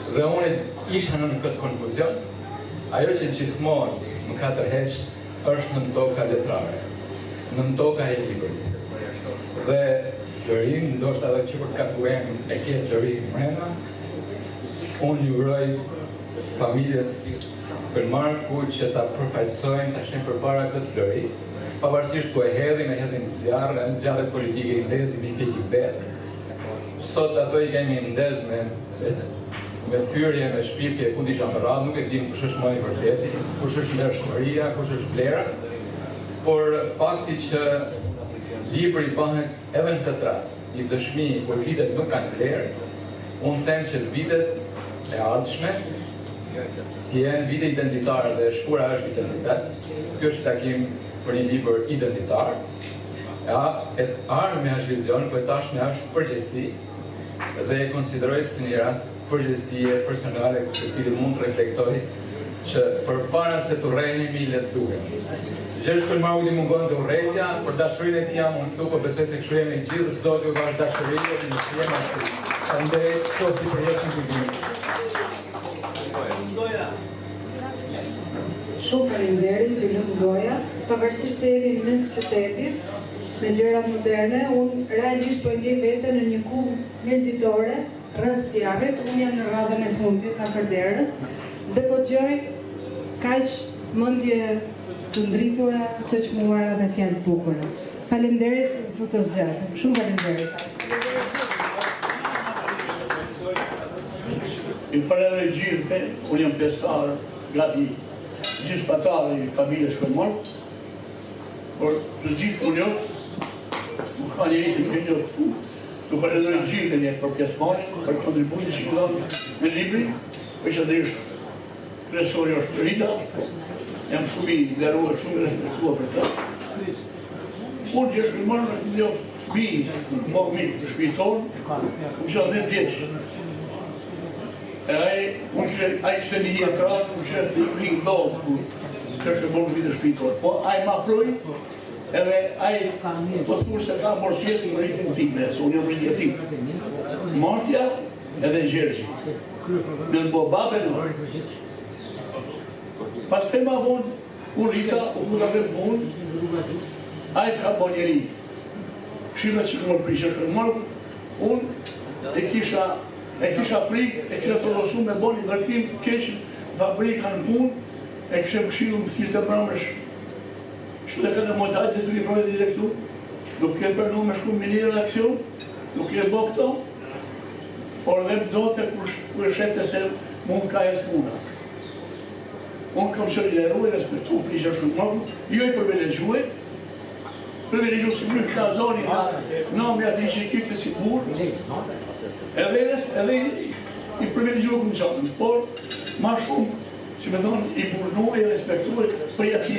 Dhe unë isha në këtë konfuzion, ajo që gjithmonë më ka tërheqë është në toka letrare, në toka e librit. Dhe Florin, ndoshta edhe që për kakuen e ke Florin mrena, unë ju uroj familjes për Marku që ta përfaqësojnë, ta shenjë përpara këtë Flori, pavarësisht ku e hedhin në zjarre, në zjarre politike i ndezim i fiki vetë. Sot ato i kemi ndez me thyrje, me shpifje, ku di qamë radhë, nuk e dim kush është më i vërteti, kush është ndershmëria, kush është vlera, por fakti që libri bëhet edhe në këtë rast, i dëshmi kur vitet nuk kanë vlerë, unë them që vitet e ardhshme t'jenë vite identitare dhe shkura është identitet. Kjo është takim për një libër identitar. E ardhmja është vizion, po e tashmja është përgjegjësi dhe e konsideroj si një rast përgjegjësie personale të cili mund të reflektoj që përpara se të urrejemi le të duhemi. Gjergj Marku i mungon të urrejtja, për dashurinë e tij jam unë këtu, po besoj se kështu jemi gjithë, Zoti ju ka dashuri dhe ne jemi ashtu. Andaj qoftë i përjetshëm të Shumë faleminderit, dy lëmë goja, pavarësisht se jemi në mes qytetit, me gjëra moderne, unë realisht po ndjej veten në një kull mjeditore, rreth zjarrit, unë jam në radhën e fundit në Kërderës, dhe po dëgjoj kaq mendje të ndritura, të çmuara dhe fjalë bukura. Faleminderit, s'du të zgjatem. Shumë faleminderit. I falenderoj gjithëve, unë jam pjesëtar gati gjithë shpatare i familjes Marku, por të gjithë unë nuk ka njëri që nuk e njoftë. Ju falenderoj gjithë një për pjesëmarrjen, për kontributin që dhënë me librin, veçanërisht kryesori është Florida, jam shumë i nderuar, shumë i respektuar për të. Unë Gjergj Marku nuk njoft fëmijë, më mirë të shtëpisë tonë, më isha 10 vjeç. Ai kishte një jetrat, unë kishte një lodhë, Gjeshkër Morgu vitë shpitor. Po ai ma froj, edhe ai po thur se ka morë pjesë në rritën time, se unë jam rritja tim. Martja edhe Gjergji. Në në bo babe në. Pas te ma vonë, unë rrita, u futa dhe punë, ai ka bo njeri. Shqipta që këmër për Gjeshkër Morgu, unë e kisha frikë, e kisha thorosu me bo një ndërpim keqë fabrika në punë, e kishem këshilu më thirë të mërëmësh. Që të kënë mojtë hajtë të rifrojë dhe dhe këtu, nuk këtë përnu me shku minirë në aksion, nuk këtë bo këto, por dhe më do të kërshete se mund ka jesë puna. Unë kam që lideru e respektu për i Gjeshkër Morgu, jo i privilegju si mërë në zoni në nëmi ati që i kishtë si burë, edhe i privilegju këmë qëtën, por ma shumë, që me thonë, i burnu e respektu për ati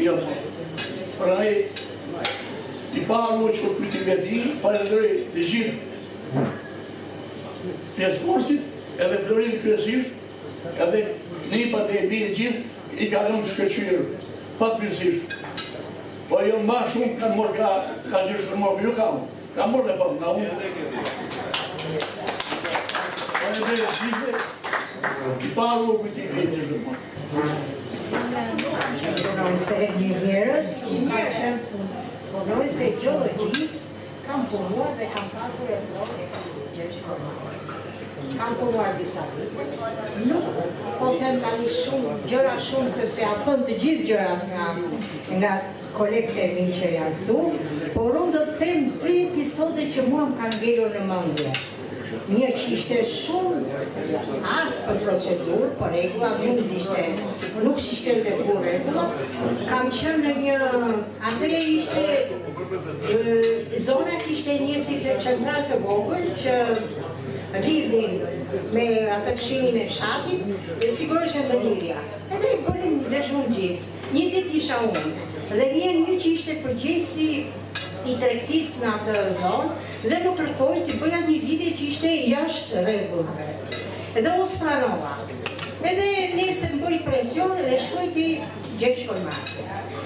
i amë. Pra e i paru që këtë i veti, pa e drejë të gjithë pjesë morsit, edhe Florin kryesisht, edhe nipa dhe e bine gjithë, i kalon të shkëqyrë, fatë mirësisht. Po jo ma shumë kanë morë ka Gjeshkër Morgu, jo ka unë. Ka morë dhe pa nga unë. Po e dhe gjithë, i paru këtë i veti Gjeshkër Morgu. Se një njerës, ka qenë punoj se geologjisë, kam punuar dhe kam patur e Gjeshkër Morgu. Kam punuar disa vite, nuk po them tani shumë, gjëra shumë, sepse a thëmë të gjithë gjërat nga kolegët e mi që janë këtu, por unë do të them 3 episode që mua më kanë ngelur në mendje. Një që ishte shumë asë për procedurë, për regula, nuk shishte kur regula, kam qenë në një, atëre ishte, zona kishte një si të qendral të vogël që rridhin me atë këshillin e fshatit dhe sigurisht në lidhja. Edhe i bënim dëshmun gjithë. Një dit isha unë, dhe vjen një që ishte përgjegjësi i tregtisë në atë zonë dhe më kërkoi të bëja një lidhje që ishte jashtë rregullave. Edhe unë spranova. Edhe nëse më bëri presion dhe shkoj te Gjeshkër Morgu.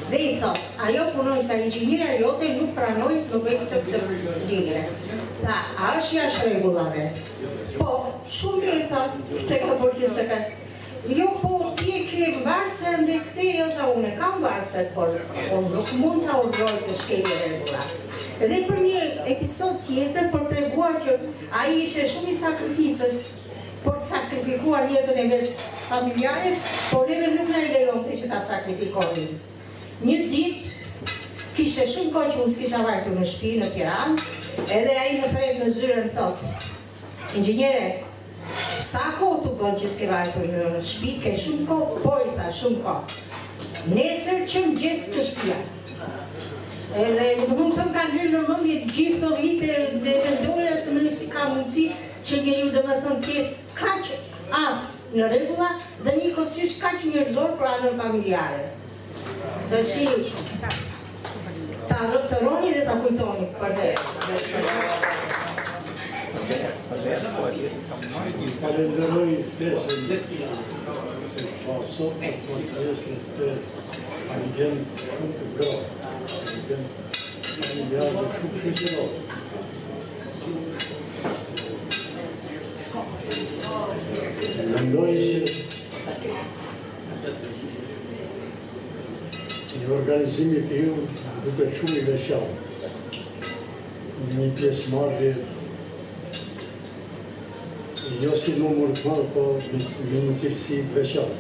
Dhe i thot, ajo punoj sa inxhiniera jote nuk pranoj të bëj këtë lidhje. Tha, a është jashtë rregullave? Po, shumë mirë thot, këtë ka bërë që se ka. Jo, po, ti e ke mbarëse ndë këte, jo ta unë e kam mbarëse, por unë nuk mund të urdhoj të shkeli regula. Edhe për një episod tjetër, për të reguar që a i ishe shumë i sakrificës, për të sakrifikuar jetën e vetë familjare, por neve nuk në i lejon të që ta sakrifikonin. Një dit, kishte shumë kohë që unë s'kisha vajtu në shtëpi në Tiranë, edhe a i në thret në zyre më thotë, inxhiniere, sa kohë të bënë që s'ke vajtu në shtëpi, ke shumë kohë, po i tha shumë kohë. Nesër që më gjesë të shtëpia. Edhe më thëmë ka ngellë në mëngje gjithë të vite dhe vendoja se më si ka mundësi që njëri dhe më thëmë tjetë kaq as në regula dhe një kosisht kaq njërzor për anën familjare. Dhe si të roni dhe të kujtoni për dhe. Falenderoj ftesën sot për pjesën të familjen shumë të grave, familjarë shumë shëqërore. Mendoj që një organizimit të ju duke shumë i veçantë. Një pjesëmarrje jo si numër të madh, po me një cilësi të veçantë.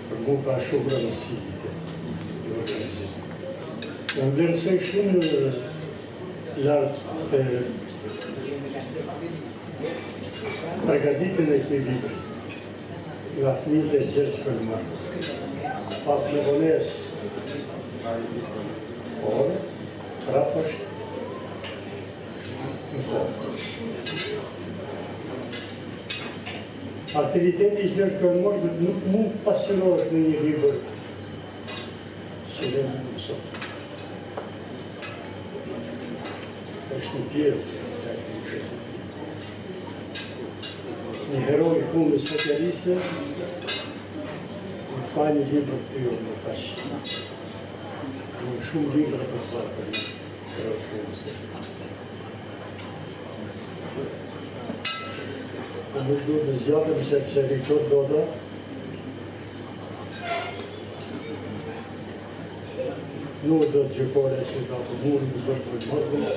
Për mua ka shumë rëndësi i organizimit. Më vlerësoj shumë lartë të përgatitjen e këtij viti nga fëmijët e Gjeshkër Morgu. Pa të vonesë, por prapësht në kohë. Aktiviteti i Gjeshkër Morgu nuk mund pasionohet në një libër që dhe më mësot. Është një pjesë e aktivitetit. Një heroj punës socialiste, Ka një libër të ju në kash. Shumë libër për të parë për të shumë se se kështë. Nuk du të zgjatëm sepse Viktor Doda nuk do të gjykore që ka të muri në zërë për mërgës.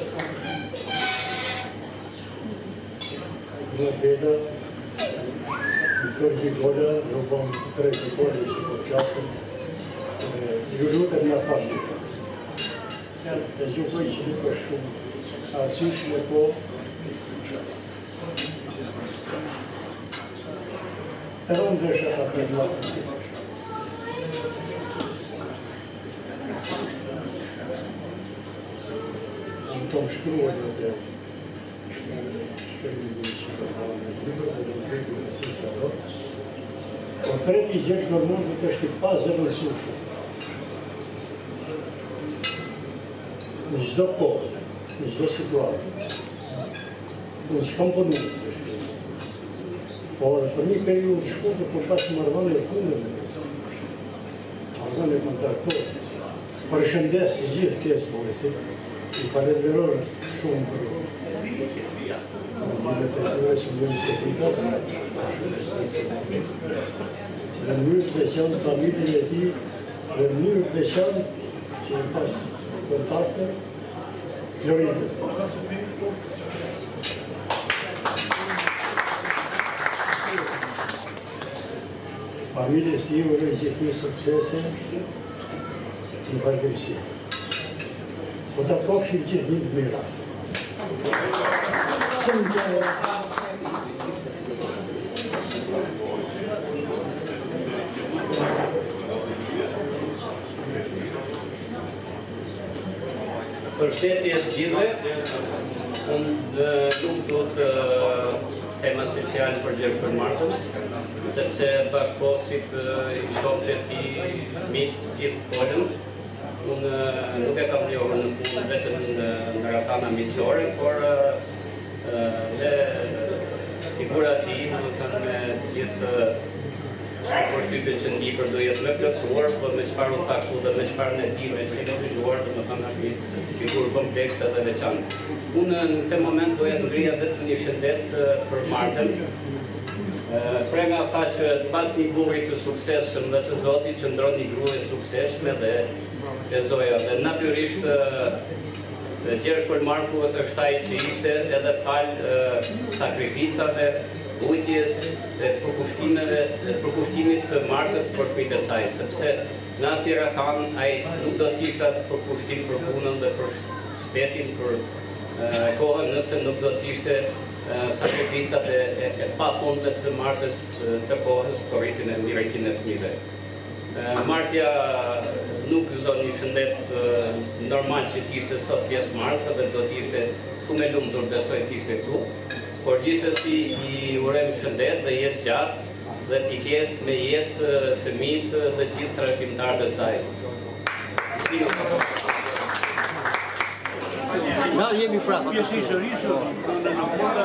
Në beda, Viktor Gjikola, në bëmë të tre gjykore që po flasën, ju lutem në fashtë. Dhe gjykoj që nuk është shumë arsyshme po, edhe unë dësha ta për latë. Unë të më shkruar në të shkërmi në që të parë në zibër dhe në vetë në si sa do. Portreti i Gjergj Kormorgut është i pa zëvënësushëm. Në çdo kohë, në çdo situatë. Unë s'kam punu. Por për një periudhë shkurtër kur pas marrëdhënie punës, marrëdhënie kontraktore, përshëndes gjithë pjesëmarrësit, i falenderoj shumë për vizitetues në Sekuritas, dhe në mënyrë të veçantë familjen e tij, dhe në mënyrë të veçantë që në pas kontakte, Floridën. Familjes si uroj gjithë suksese në vazhdimsi. Po ta pofshim gjithë një të mira. Përshëndetje të gjithëve. Unë nuk do të tema si fjalë për Gjergj Kormarkun, sepse bashkëkohësit i shokët e tij miq të gjithë folën. Unë nuk e kam njohur në punë vetëm në rrethana miqësore, por me figura e tij, domethënë me të gjithë përshtypjen që ndipër do jetë më plotësuar, por me çfarë u tha këtu dhe me çfarë ne dimë, është e dëgjuar, domethënë është një figurë komplekse dhe veçantë. Unë në këtë moment doja të ngrija vetëm një shëndet për Martën. Prega tha që pas një burri të suksesshëm dhe të Zotit që ndron një grua e suksesshme dhe Zoja. Dhe natyrisht Gjergj Kormarku është ai që ishte edhe fal sakrificave, ujtjes dhe përkushtimit të Martës për fëmijët e saj, sepse në asnjë rrethon ai nuk do të kishte përkushtim për punën dhe për shtetin, për kohën, nëse nuk do të ishte sakrificat e pafundme të Martës të kohës për rritjen e mirëqenies e fëmijëve. Martja nuk gëzon një shëndet normal që t'ishte sot pjesëmarrëse dhe do t'ishte shumë e lumtur besoj t'ishte këtu, por gjithsesi i urojm shëndet dhe jetë gjatë dhe t'i ketë me jetë fëmijët dhe gjithë trajtimtarët e saj. Na jemi prapë. Pjesërisht në koda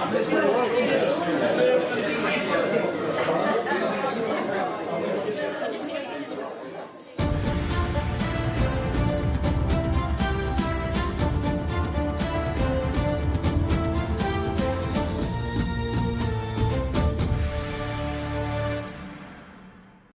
Gracias.